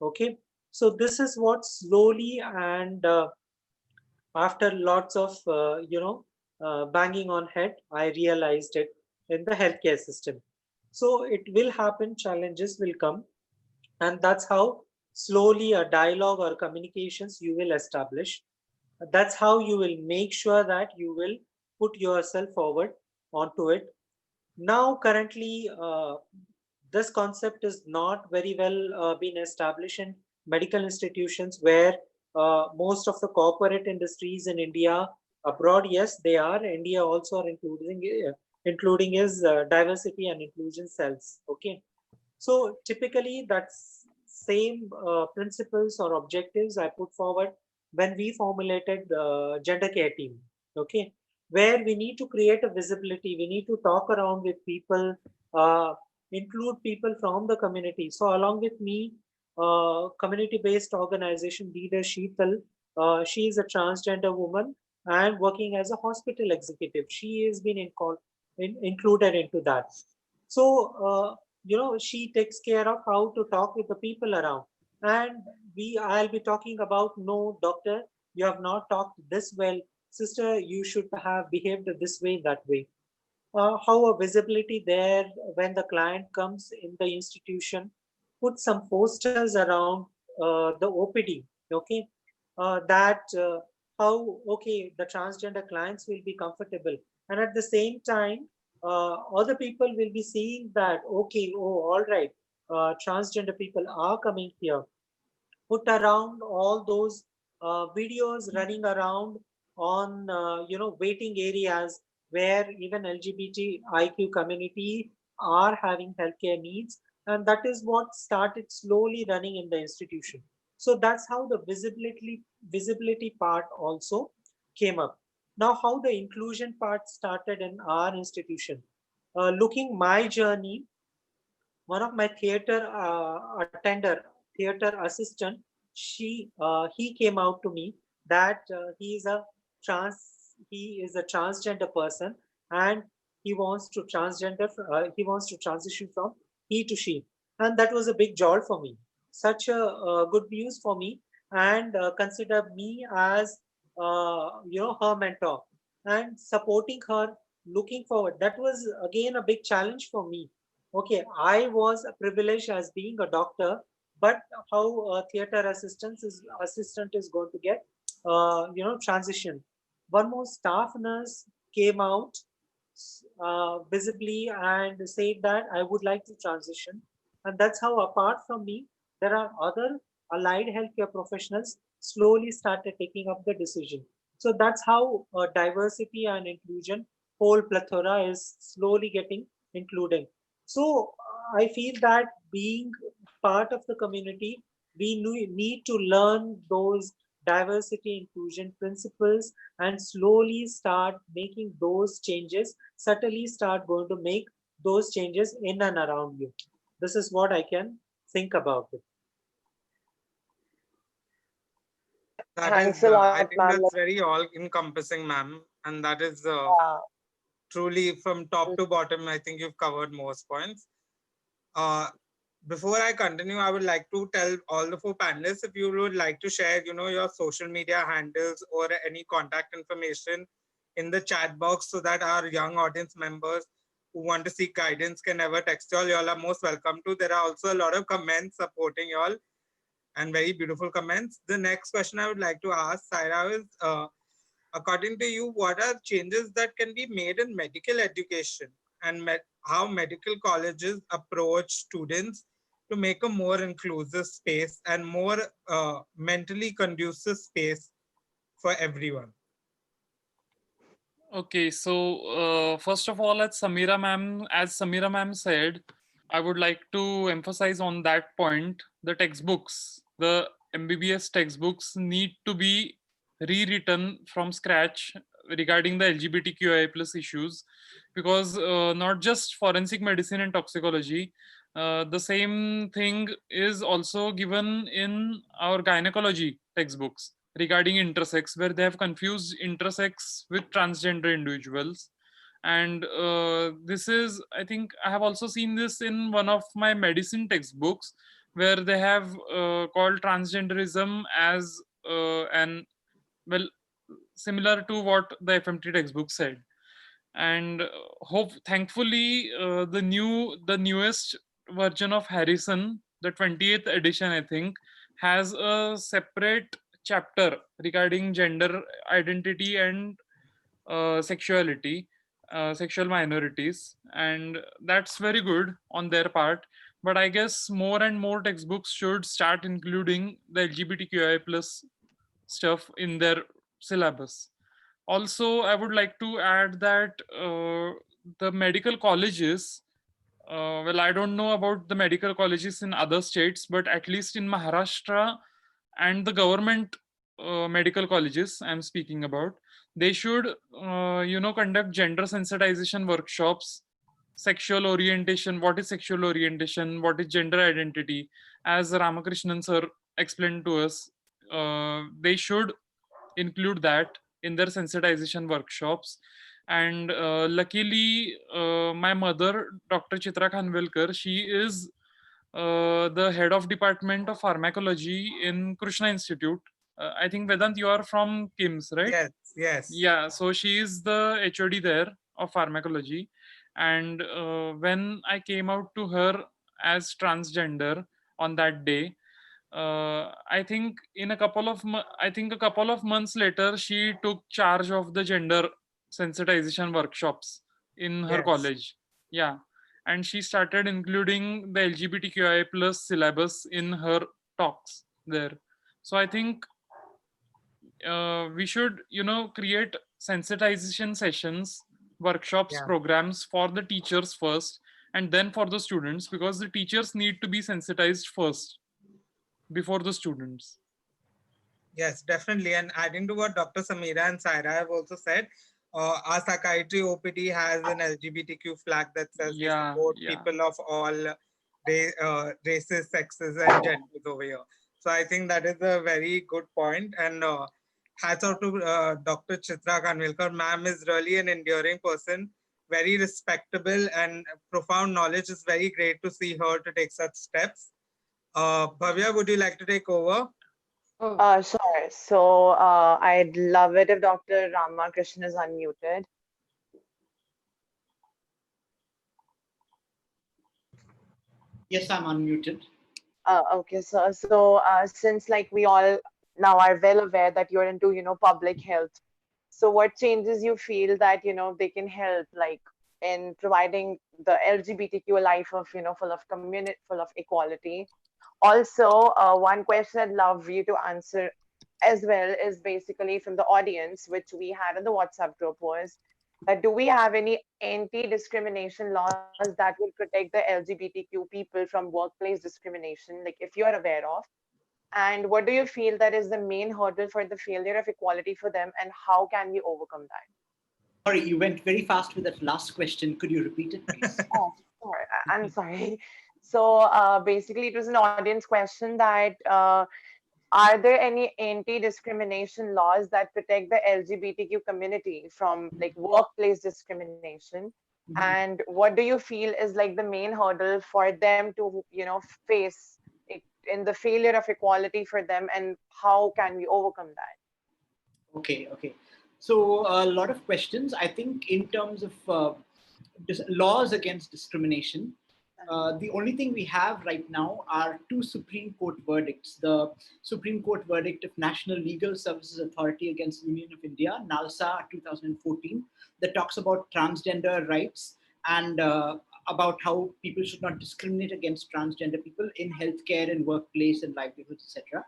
Okay, so this is what slowly and after lots of banging on head, I realized it in the healthcare system. So it will happen, challenges will come, and that's how slowly a dialogue or communications you will establish. That's how you will make sure that you will put yourself forward onto it. Now currently this concept is not very well been established in medical institutions, where most of the corporate industries in India, abroad, yes, they are. India also are including is diversity and inclusion cells. Okay, so typically that's same principles or objectives I put forward when we formulated the gender care team. Okay, where we need to create a visibility, we need to talk around with people, uh, include people from the community. So along with me, community-based organization leader Sheetal, she is a transgender woman and working as a hospital executive. She has been included into that. So she takes care of how to talk with the people around. And I'll be talking about, no doctor, you have not talked this well, sister, you should have behaved this way, that way. How a visibility there when the client comes in the institution, put some posters around the OPD. Okay, that how, okay, the transgender clients will be comfortable, and at the same time, other people will be seeing that, okay, oh, all right, transgender people are coming here. Put around all those videos running around on waiting areas where even LGBTIQ community are having healthcare needs, and that is what started slowly running in the institution. So that's how the visibility part also came up. Now, how the inclusion part started in our institution. Looking my journey, one of my theater attender, theater assistant, he came out to me that he is a transgender person, and he wants to transition from he to she, and that was a big joy for me. Such a good news for me, and consider me as her mentor and supporting her, looking forward. That was again a big challenge for me. Okay, I was privileged as being a doctor, but how a theater assistant is going to get, transition. One more staff nurse came out visibly and said that I would like to transition, and that's how, apart from me, there are other allied healthcare professionals slowly started taking up the decision. So that's how diversity and inclusion, whole plethora, is slowly getting included. So I feel that being part of the community, we need to learn those diversity inclusion principles and slowly start making those changes, subtly start going to make those changes in and around you. This is what I can think about it. That Thanks is, a I lot, think ma'am. that's very all encompassing, ma'am. And that is Yeah. truly from top to bottom, I think you've covered most points. Uh, Before I continue, I would like to tell all the four panelists, if you would like to share, your social media handles or any contact information in the chat box, so that our young audience members who want to seek guidance can ever text y'all. Y'all are most welcome to. There are also a lot of comments supporting y'all and very beautiful comments. The next question I would like to ask Saira is, according to you, what are changes that can be made in medical education and how medical colleges approach students to make a more inclusive space and more mentally conducive space for everyone? Okay, so first of all, as Samira ma'am said, I would like to emphasize on that point. The textbooks, the MBBS textbooks, need to be rewritten from scratch regarding the LGBTQIA plus issues, because not just forensic medicine and toxicology, the same thing is also given in our gynecology textbooks regarding intersex, where they have confused intersex with transgender individuals. And this is, I think, I have also seen this in one of my medicine textbooks, where they have called transgenderism as an, well, similar to what the FMT textbook said. And thankfully, the newest version of Harrison, the 28th edition, I think, has a separate chapter regarding gender identity and sexuality, sexual minorities, and that's very good on their part. But I guess more and more textbooks should start including the LGBTQI plus stuff in their syllabus. Also, I would like to add that the medical colleges, well, I don't know about the medical colleges in other states, but at least in Maharashtra and the government medical colleges I'm speaking about, they should, conduct gender sensitization workshops, sexual orientation, what is sexual orientation, what is gender identity, as Ramakrishnan sir explained to us. They should include that in their sensitization workshops. And luckily, my mother, Dr. Chitra Khanvelkar, she is the head of department of pharmacology in Krishna Institute. I think Vedant, you are from KIMS, right? Yes, yes. Yeah, so she is the HOD there of pharmacology. And when I came out to her as transgender on that day, I think a couple of months later, she took charge of the gender sensitization workshops in her Yes. college. Yeah, and she started including the LGBTQI plus syllabus in her talks there. So I think we should, create sensitization sessions, workshops, Yeah. programs for the teachers first, and then for the students, because the teachers need to be sensitized first before the students. Yes, definitely. And adding to what Dr. Samira and Saira have also said, our psychiatry OPD has an LGBTQ flag that says we Yeah, support yeah. people of all races, sexes, and genders over here. So I think that is a very good point. And hats out to Dr. Chitra Kanvilkar. Ma'am is really an enduring person, very respectable, and profound knowledge. Is very great to see her to take such steps. Bhavya, would you like to take over? Oh, Sure. So I'd love it if Dr. Ramakrishnan is unmuted. Yes, I'm unmuted. Okay, so since like we all now are well aware that you're into, public health, so what changes you feel that, they can help like in providing the LGBTQ life of, full of community, full of equality? Also, one question I'd love you to answer as well is basically from the audience, which we had in the WhatsApp group, was that do we have any anti-discrimination laws that will protect the LGBTQ people from workplace discrimination, like if you are aware of? And what do you feel that is the main hurdle for the failure of equality for them, and how can we overcome that? Sorry, you went very fast with that last question. Could you repeat it, please? Oh, sorry, I'm sorry. So basically, it was an audience question that are there any anti-discrimination laws that protect the LGBTQ community from like workplace discrimination? And what do you feel is like the main hurdle for them to, face it in the failure of equality for them, and how can we overcome that? Okay, okay. So a lot of questions. I think in terms of laws against discrimination, the only thing we have right now are two Supreme Court verdicts. The Supreme Court verdict of National Legal Services Authority against Union of India, NALSA 2014, that talks about transgender rights and about how people should not discriminate against transgender people in healthcare and workplace and livelihoods, etc.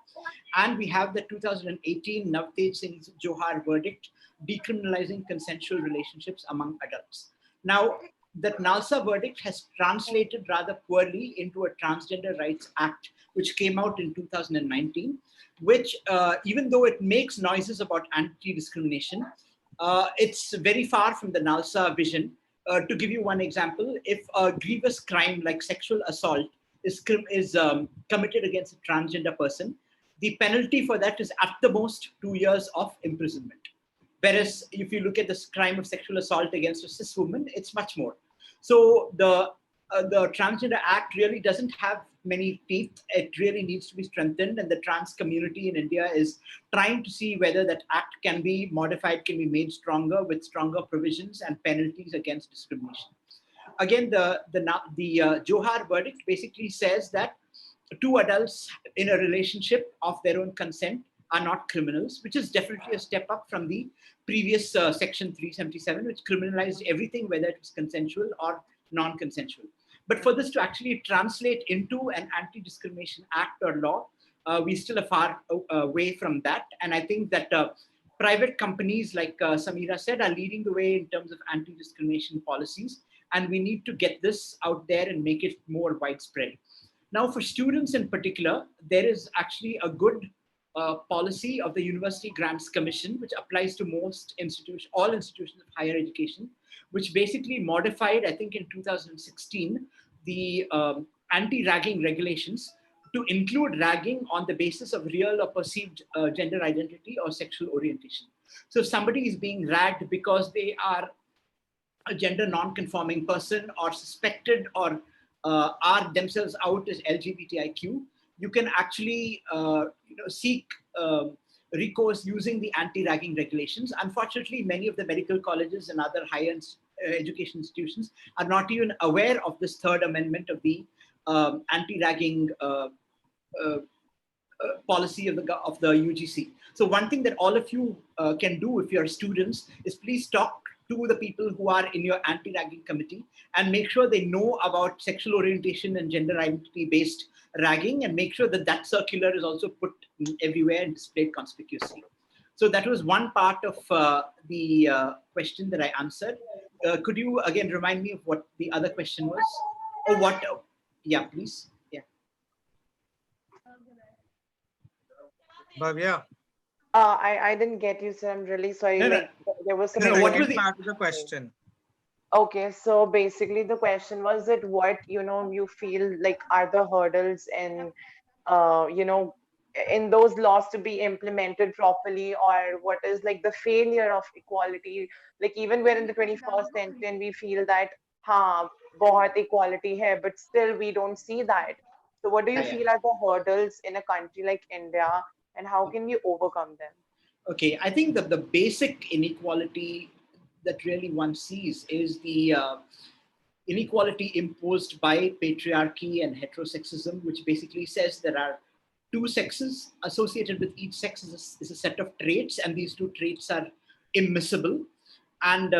And we have the 2018 Navtej Singh Johar verdict decriminalizing consensual relationships among adults. Now, that NALSA verdict has translated rather poorly into a Transgender Rights Act, which came out in 2019, which, even though it makes noises about anti-discrimination, it's very far from the NALSA vision. To give you one example, if a grievous crime like sexual assault is committed against a transgender person, the penalty for that is at the most 2 years of imprisonment. Whereas if you look at this crime of sexual assault against a cis woman, it's much more. So the Transgender Act really doesn't have many teeth. It really needs to be strengthened, and the trans community in India is trying to see whether that act can be modified, can be made stronger with stronger provisions and penalties against discrimination. Again, the Johar verdict basically says that two adults in a relationship of their own consent are not criminals, which is definitely a step up from the previous section 377, which criminalized everything, whether it was consensual or non-consensual. But for this to actually translate into an anti-discrimination act or law, we're still a far way from that. And I think that private companies, like Samira said, are leading the way in terms of anti-discrimination policies. And we need to get this out there and make it more widespread. Now, for students in particular, there is actually a good policy of the University Grants Commission, which applies to most institutions, all institutions of higher education, which basically modified, I think in 2016, the anti-ragging regulations to include ragging on the basis of real or perceived gender identity or sexual orientation. So if somebody is being ragged because they are a gender non-conforming person or suspected or are themselves out as LGBTIQ, you can actually seek recourse using the anti-ragging regulations. Unfortunately, many of the medical colleges and other higher education institutions are not even aware of this third amendment of the anti-ragging policy of the UGC. So one thing that all of you can do if you're students is please talk to the people who are in your anti-ragging committee and make sure they know about sexual orientation and gender identity-based ragging, and make sure that that circular is also put everywhere and displayed conspicuously. So that was one part of the question that I answered. Could you again remind me of what the other question was? Or what? Yeah, please. Yeah. Bhavya. I didn't get you, sir. I'm really sorry. No, no. Like there was some. No, what was the part of the question? Okay, so basically the question was that what you feel like are the hurdles in in those laws to be implemented properly, or what is like the failure of equality, like even we're in the 21st century and we feel that bahut equality hai, but still we don't see that. So what do you Yeah. feel are the hurdles in a country like India, and how can we overcome them? Okay, I think that the basic inequality that really one sees is the inequality imposed by patriarchy and heterosexism, which basically says there are two sexes. Associated with each sex is a set of traits, and these two traits are immiscible. And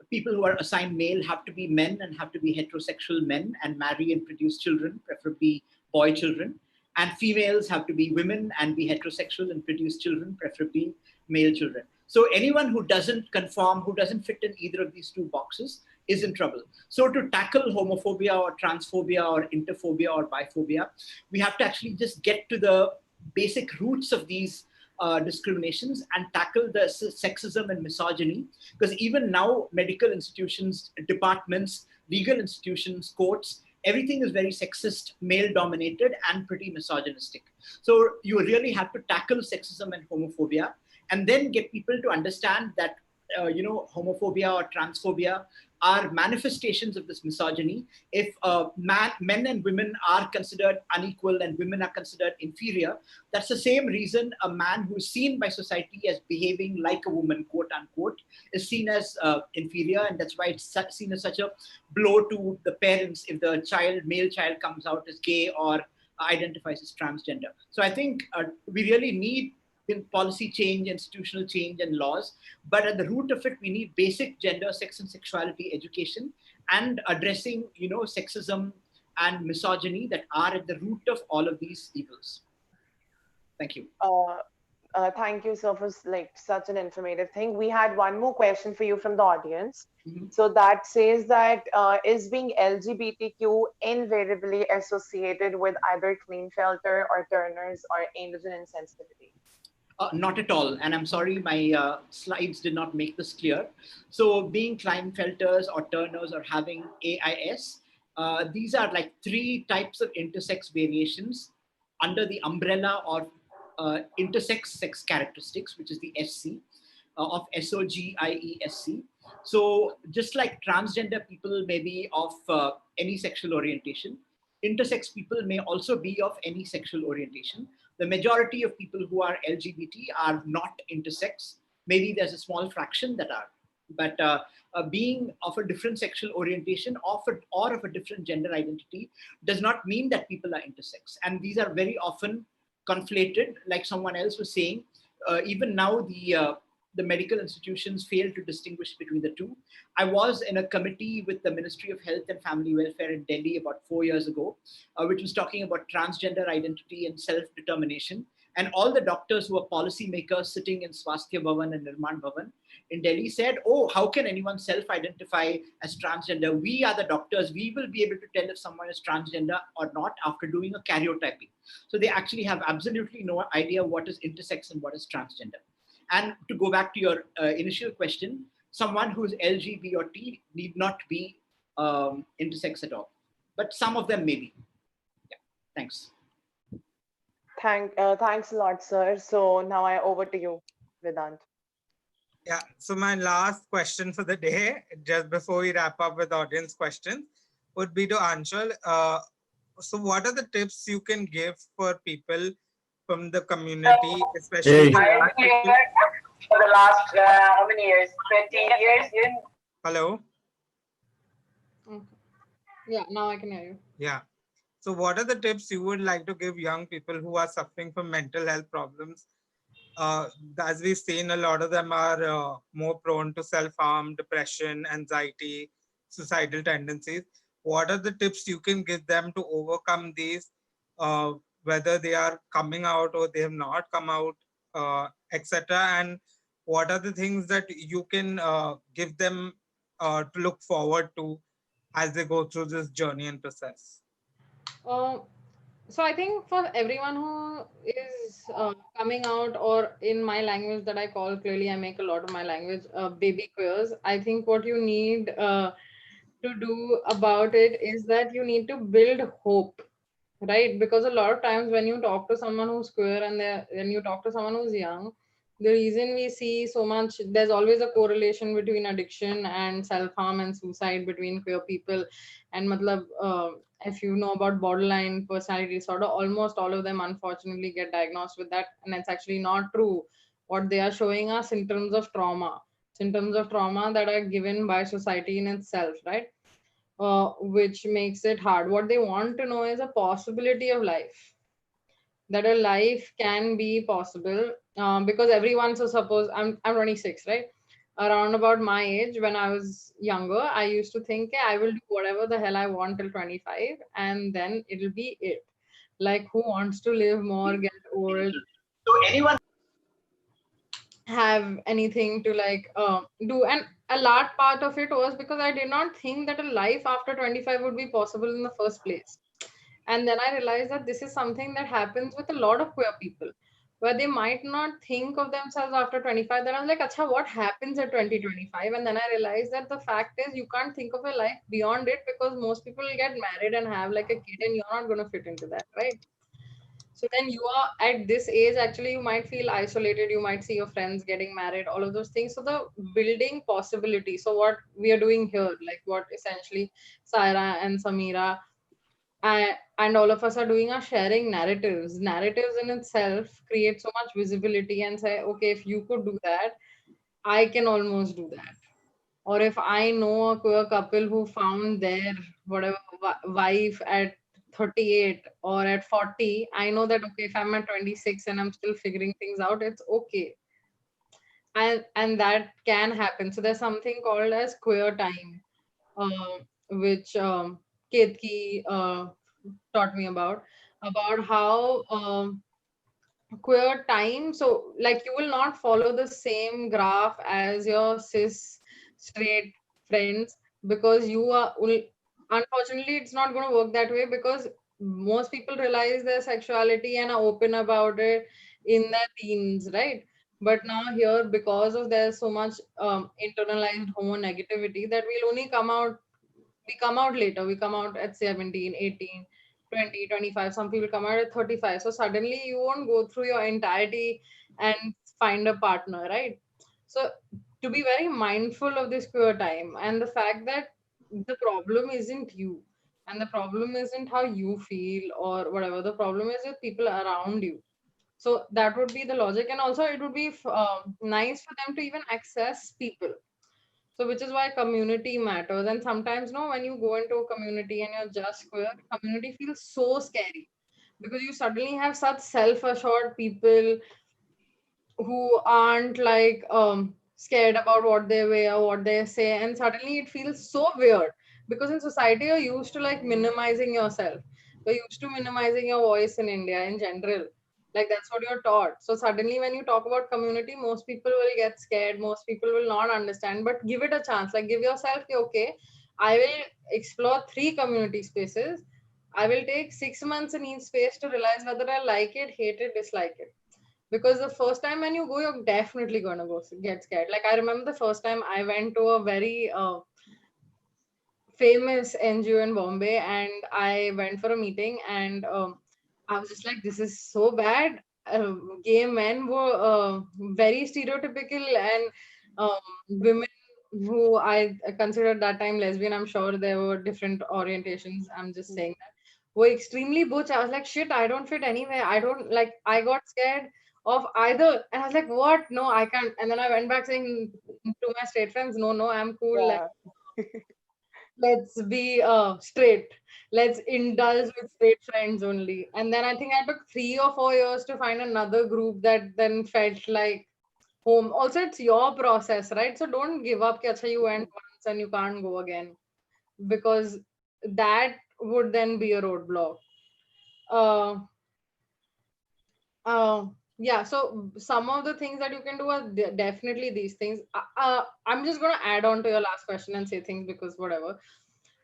people who are assigned male have to be men and have to be heterosexual men and marry and produce children, preferably boy children. And females have to be women and be heterosexual and produce children, preferably male children. So anyone who doesn't conform, who doesn't fit in either of these two boxes, is in trouble. So to tackle homophobia or transphobia or interphobia or biphobia, we have to actually just get to the basic roots of these discriminations and tackle the sexism and misogyny. Because even now, medical institutions, departments, legal institutions, courts, everything is very sexist, male dominated, and pretty misogynistic. So you really have to tackle sexism and homophobia, and then get people to understand that homophobia or transphobia are manifestations of this misogyny. If men and women are considered unequal and women are considered inferior, that's the same reason a man who is seen by society as behaving like a woman, quote unquote, is seen as inferior, and that's why it's seen as such a blow to the parents if the male child comes out as gay or identifies as transgender. So I think we really need policy change, institutional change, and laws. But at the root of it, we need basic gender, sex, and sexuality education and addressing, sexism and misogyny that are at the root of all of these evils. Thank you. Thank you, sir, for like such an informative thing. We had one more question for you from the audience. So that says that is being LGBTQ invariably associated with either Klinefelter or Turner's or Androgen insensitivity? Not at all. And I'm sorry, my slides did not make this clear. So being Klinefelters or Turners or having AIS, these are like three types of intersex variations under the umbrella of intersex sex characteristics, which is the SC, of SOGIESC. So just like transgender people may be of any sexual orientation, intersex people may also be of any sexual orientation. The majority of people who are LGBT are not intersex. Maybe there's a small fraction that are. But being of a different sexual orientation or of a different gender identity does not mean that people are intersex. And these are very often conflated, like someone else was saying. Even now, the the medical institutions fail to distinguish between the two. I was in a committee with the Ministry of Health and Family Welfare in Delhi about 4 years ago, which was talking about transgender identity and self-determination. And all the doctors who are policymakers sitting in Swasthya Bhavan and Nirman Bhavan in Delhi said, oh, how can anyone self-identify as transgender? We are the doctors. We will be able to tell if someone is transgender or not after doing a karyotyping. So they actually have absolutely no idea what is intersex and what is transgender. And to go back to your initial question, someone who is LG, or T need not be intersex at all. But some of them may be. Yeah, thanks. Thanks a lot, sir. So now over to you, Vedant. Yeah, so my last question for the day, just before we wrap up with audience questions, would be to Anshul. So what are the tips you can give for people from the community, especially the young people? For the last, how many years? 20 years? Hello? Okay. Yeah, now I can hear you. Yeah. So what are the tips you would like to give young people who are suffering from mental health problems? As we've seen, a lot of them are more prone to self-harm, depression, anxiety, suicidal tendencies. What are the tips you can give them to overcome these, whether they are coming out or they have not come out, etc.? And what are the things that you can give them to look forward to as they go through this journey and process? Uh, so I think for everyone who is coming out, or in my language that I call, clearly I make a lot of my language baby queers, I think what you need to do about it is that you need to build hope, right? Because a lot of times when you talk to someone who's queer and when you talk to someone who's young, the reason we see so much, there's always a correlation between addiction and self-harm and suicide between queer people. And matlab, if you know about borderline personality disorder, almost all of them unfortunately get diagnosed with that, and it's actually not true. What they are showing us symptoms of trauma that are given by society in itself, right? Which makes it hard. What they want to know is a possibility of life, that a life can be possible. Because everyone, so suppose I'm 26, right? Around about my age, when I was younger, I used to think, "Okay, I will do whatever the hell I want till 25, and then it'll be it." Like, who wants to live more, get old, So anyone have anything to like do? And a large part of it was because I did not think that a life after 25 would be possible in the first place. And then I realized that this is something that happens with a lot of queer people, where they might not think of themselves after 25. Then I was like, Acha, what happens at 2025? And then I realized that the fact is you can't think of a life beyond it, because most people get married and have like a kid, and you're not going to fit into that, right? So then you are at this age, actually, you might feel isolated. You might see your friends getting married, all of those things. So the building possibility. So what we are doing here, like what essentially Saira and Samira and all of us are doing, are sharing narratives. Narratives in itself create so much visibility and say, okay, if you could do that, I can almost do that. Or if I know a queer couple who found their whatever wife at 38 or at 40, I know that okay, if I'm at 26 and I'm still figuring things out, it's okay. And that can happen. So there's something called as queer time, which Ketki taught me about how queer time. So like you will not follow the same graph as your cis straight friends, because unfortunately it's not going to work that way, because most people realize their sexuality and are open about it in their teens, right? But now here, because of there's so much internalized homo negativity, that we'll only come out later. We come out at 17, 18, 20, 25. Some people come out at 35. So suddenly you won't go through your entirety and find a partner, right? So to be very mindful of this queer time, and the fact that the problem isn't you, and the problem isn't how you feel or whatever. The problem is with people around you. So that would be the logic. And also it would be nice for them to even access people. So which is why community matters. And sometimes, no, when you go into a community and you're just queer, community feels so scary, because you suddenly have such self-assured people who aren't like scared about what they wear, what they say, and suddenly it feels so weird because in society you're used to like minimizing yourself. You're used to minimizing your voice in India in general. Like that's what you're taught. So suddenly when you talk about community, most people will get scared, most people will not understand, but give it a chance. Like give yourself, okay, I will explore 3 community spaces. I will take 6 months in each space to realize whether I like it, hate it, dislike it, because the first time when you go you're definitely going to go get scared. Like I remember the first time I went to a very famous NGO in Bombay, and I went for a meeting, and I was just like, this is so bad. Gay men were very stereotypical, and women who I considered that time lesbian, I'm sure there were different orientations, I'm just saying that, were extremely butch. I was like, shit, I don't fit anywhere. I don't like, I got scared of either. And I was like, what? No, I can't. And then I went back saying to my straight friends, no, no, I'm cool. Like, Yeah. let's be straight. Let's indulge with straight friends only. And then I think I took 3 or 4 years to find another group that then felt like home. Also, it's your process, right? So don't give up. Ki, "Acha, you went once and you can't go again," because that would then be a roadblock. Uh, yeah. So some of the things that you can do are definitely these things. I'm just gonna add on to your last question and say things because whatever.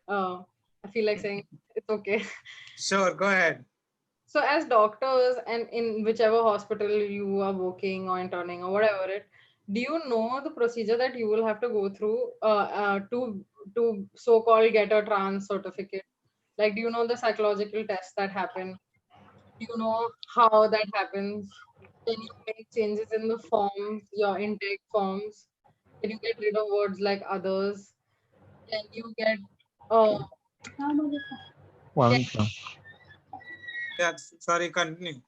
Uh, I feel like saying it's okay. Sure, go ahead. So as doctors and in whichever hospital you are working or interning or whatever it, do you know the procedure that you will have to go through to so-called get a trans certificate? Like, do you know the psychological tests that happen? Do you know how that happens? Can you make changes in the forms, your intake forms? Can you get rid of words like others? Can you get uh, can Yeah, sorry, continue.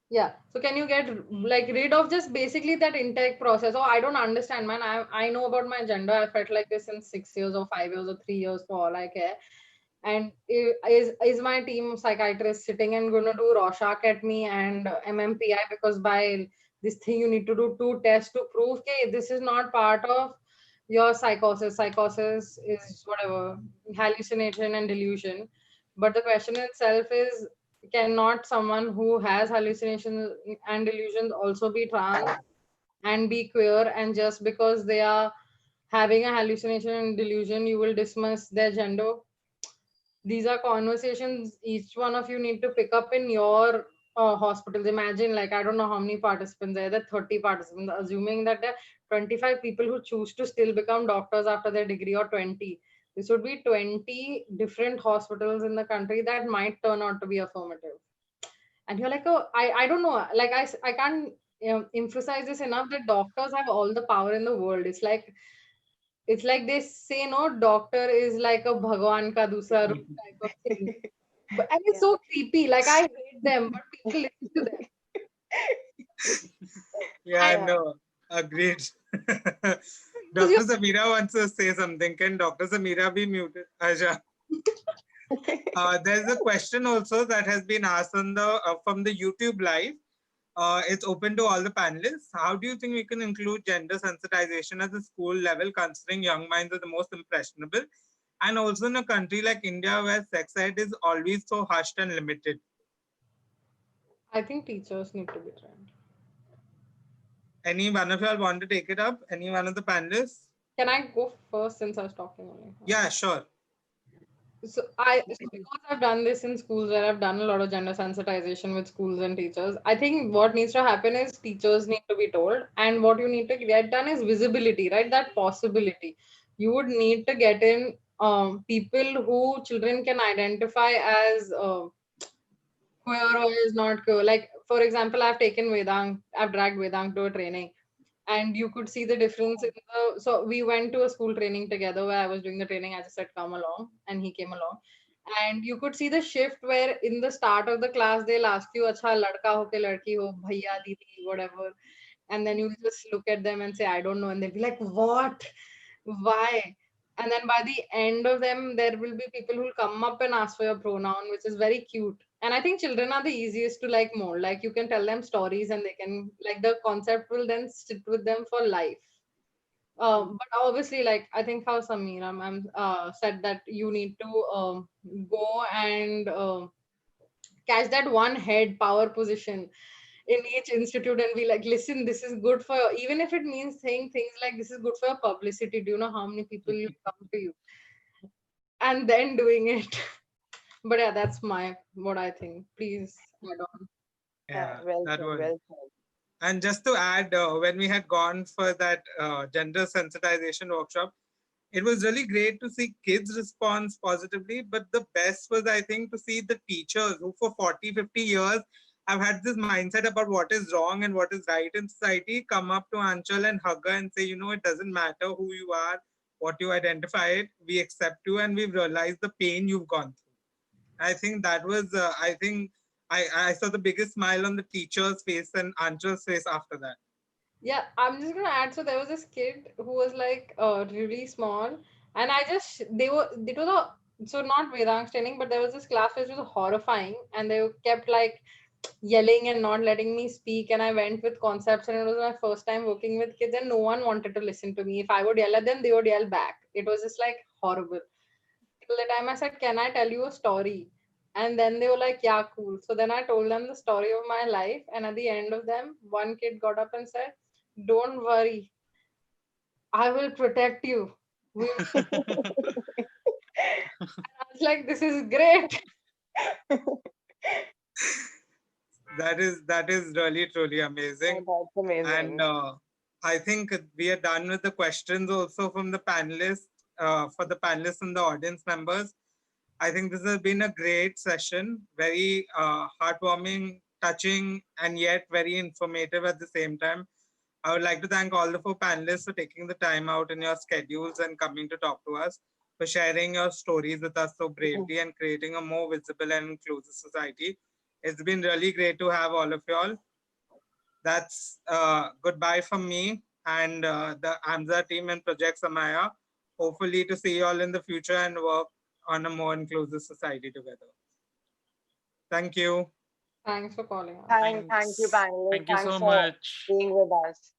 Yeah. So can you get like rid of just basically that intake process? Oh, I don't understand, man. I know about my gender. I felt like this in 6 years or 5 years or 3 years for all I care. And is my team of psychiatrists sitting and gonna do Rorschach at me and MMPI because by this thing you need to do 2 tests to prove okay this is not part of your psychosis. Psychosis is whatever hallucination and delusion. But the question itself is, cannot someone who has hallucinations and delusions also be trans and be queer, and just because they are having a hallucination and delusion you will dismiss their gender? These are conversations each one of you need to pick up in your hospitals. Imagine, like, I don't know how many participants there, there 30 participants, assuming that there are 25 people who choose to still become doctors after their degree, or 20. This would be 20 different hospitals in the country that might turn out to be affirmative. And you're like, oh, I don't know, like I can't emphasize this enough that doctors have all the power in the world. It's like they say no, doctor is like a bhagwan ka dusra roop type of thing. And it's Yeah. so creepy. Like I hate them, but people listen to them. Yeah, I And Yeah. know. Agreed. because Dr. Samira wants to say something. Can Dr. Samira be muted? Aja. There's a question also that has been asked on the from the YouTube live. It's open to all the panelists. How do you think we can include gender sensitization at the school level, considering young minds are the most impressionable, and also in a country like India where sex ed is always so hushed and limited? I think teachers need to be trained. Any one of y'all want to take it up? Any one of the panelists? Can I go first since I was talking only? Yeah, sure. So because I've done this in schools where I've done a lot of gender sensitization with schools and teachers, I think what needs to happen is teachers need to be told, and what you need to get done is visibility, right? That possibility. You would need to get in people who children can identify as queer or is not queer. Like for example, I've dragged Vedang to a training, and you could see the difference in the. So we went to a school training together where I was doing the training. I just said come along, and he came along, and you could see the shift where in the start of the class they'll ask you, "Acha ladka ho ke ladki ho, bhaiya, didi, whatever," and then you just look at them and say, "I don't know," and they'll be like, "What? Why?" And then by the end of them, there will be people who'll come up and ask for your pronoun, which is very cute. And I think children are the easiest to like mold. Like you can tell them stories and they can like the concept will then sit with them for life. But obviously, like I think how Samira ma'am said that you need to go and catch that one head power position in each institute and be like, listen, this is good for you. Even if it means saying things like this is good for your publicity. Do you know how many people will come to you? And then doing it. But yeah, that's my what I think. Please add on. Yeah, Well that said, was. well said. And just to add, when we had gone for that gender sensitization workshop, it was really great to see kids respond positively. But the best was, I think, to see the teachers who for 40, 50 years have had this mindset about what is wrong and what is right in society come up to Anchal and hug her and say, you know, it doesn't matter who you are, what you identify, we accept you, and we've realized the pain you've gone through. I think that was, I think, I saw the biggest smile on the teacher's face and Anchal's face after that. Yeah, I'm just gonna add. So there was this kid who was like really small, and I just they were it was a so not Vedang's training, but there was this class which was horrifying, and they kept like yelling and not letting me speak. And I went with concepts, and it was my first time working with kids, and no one wanted to listen to me. If I would yell at them, they would yell back. It was just like horrible. Till the time I said, "Can I tell you a story?" And then they were like, "Yeah, cool." So then I told them the story of my life, and at the end of them, one kid got up and said, "Don't worry, I will protect you." I was like, "This is great." That is really truly amazing. Oh, that's And amazing. I think we are done with the questions also from the panelists, for the panelists and the audience members. I think this has been a great session, very heartwarming, touching, and yet very informative at the same time. I would like to thank all the four panelists for taking the time out in your schedules and coming to talk to us, for sharing your stories with us so bravely and creating a more visible and inclusive society. It's been really great to have all of you all. That's goodbye from me and the AMSA team and Project Samaya. Hopefully to see you all in the future and work on a more inclusive society together. Thank you. Thanks for calling us. Thank you, Thanks. panelists. Thank you Thanks so for much. being with us.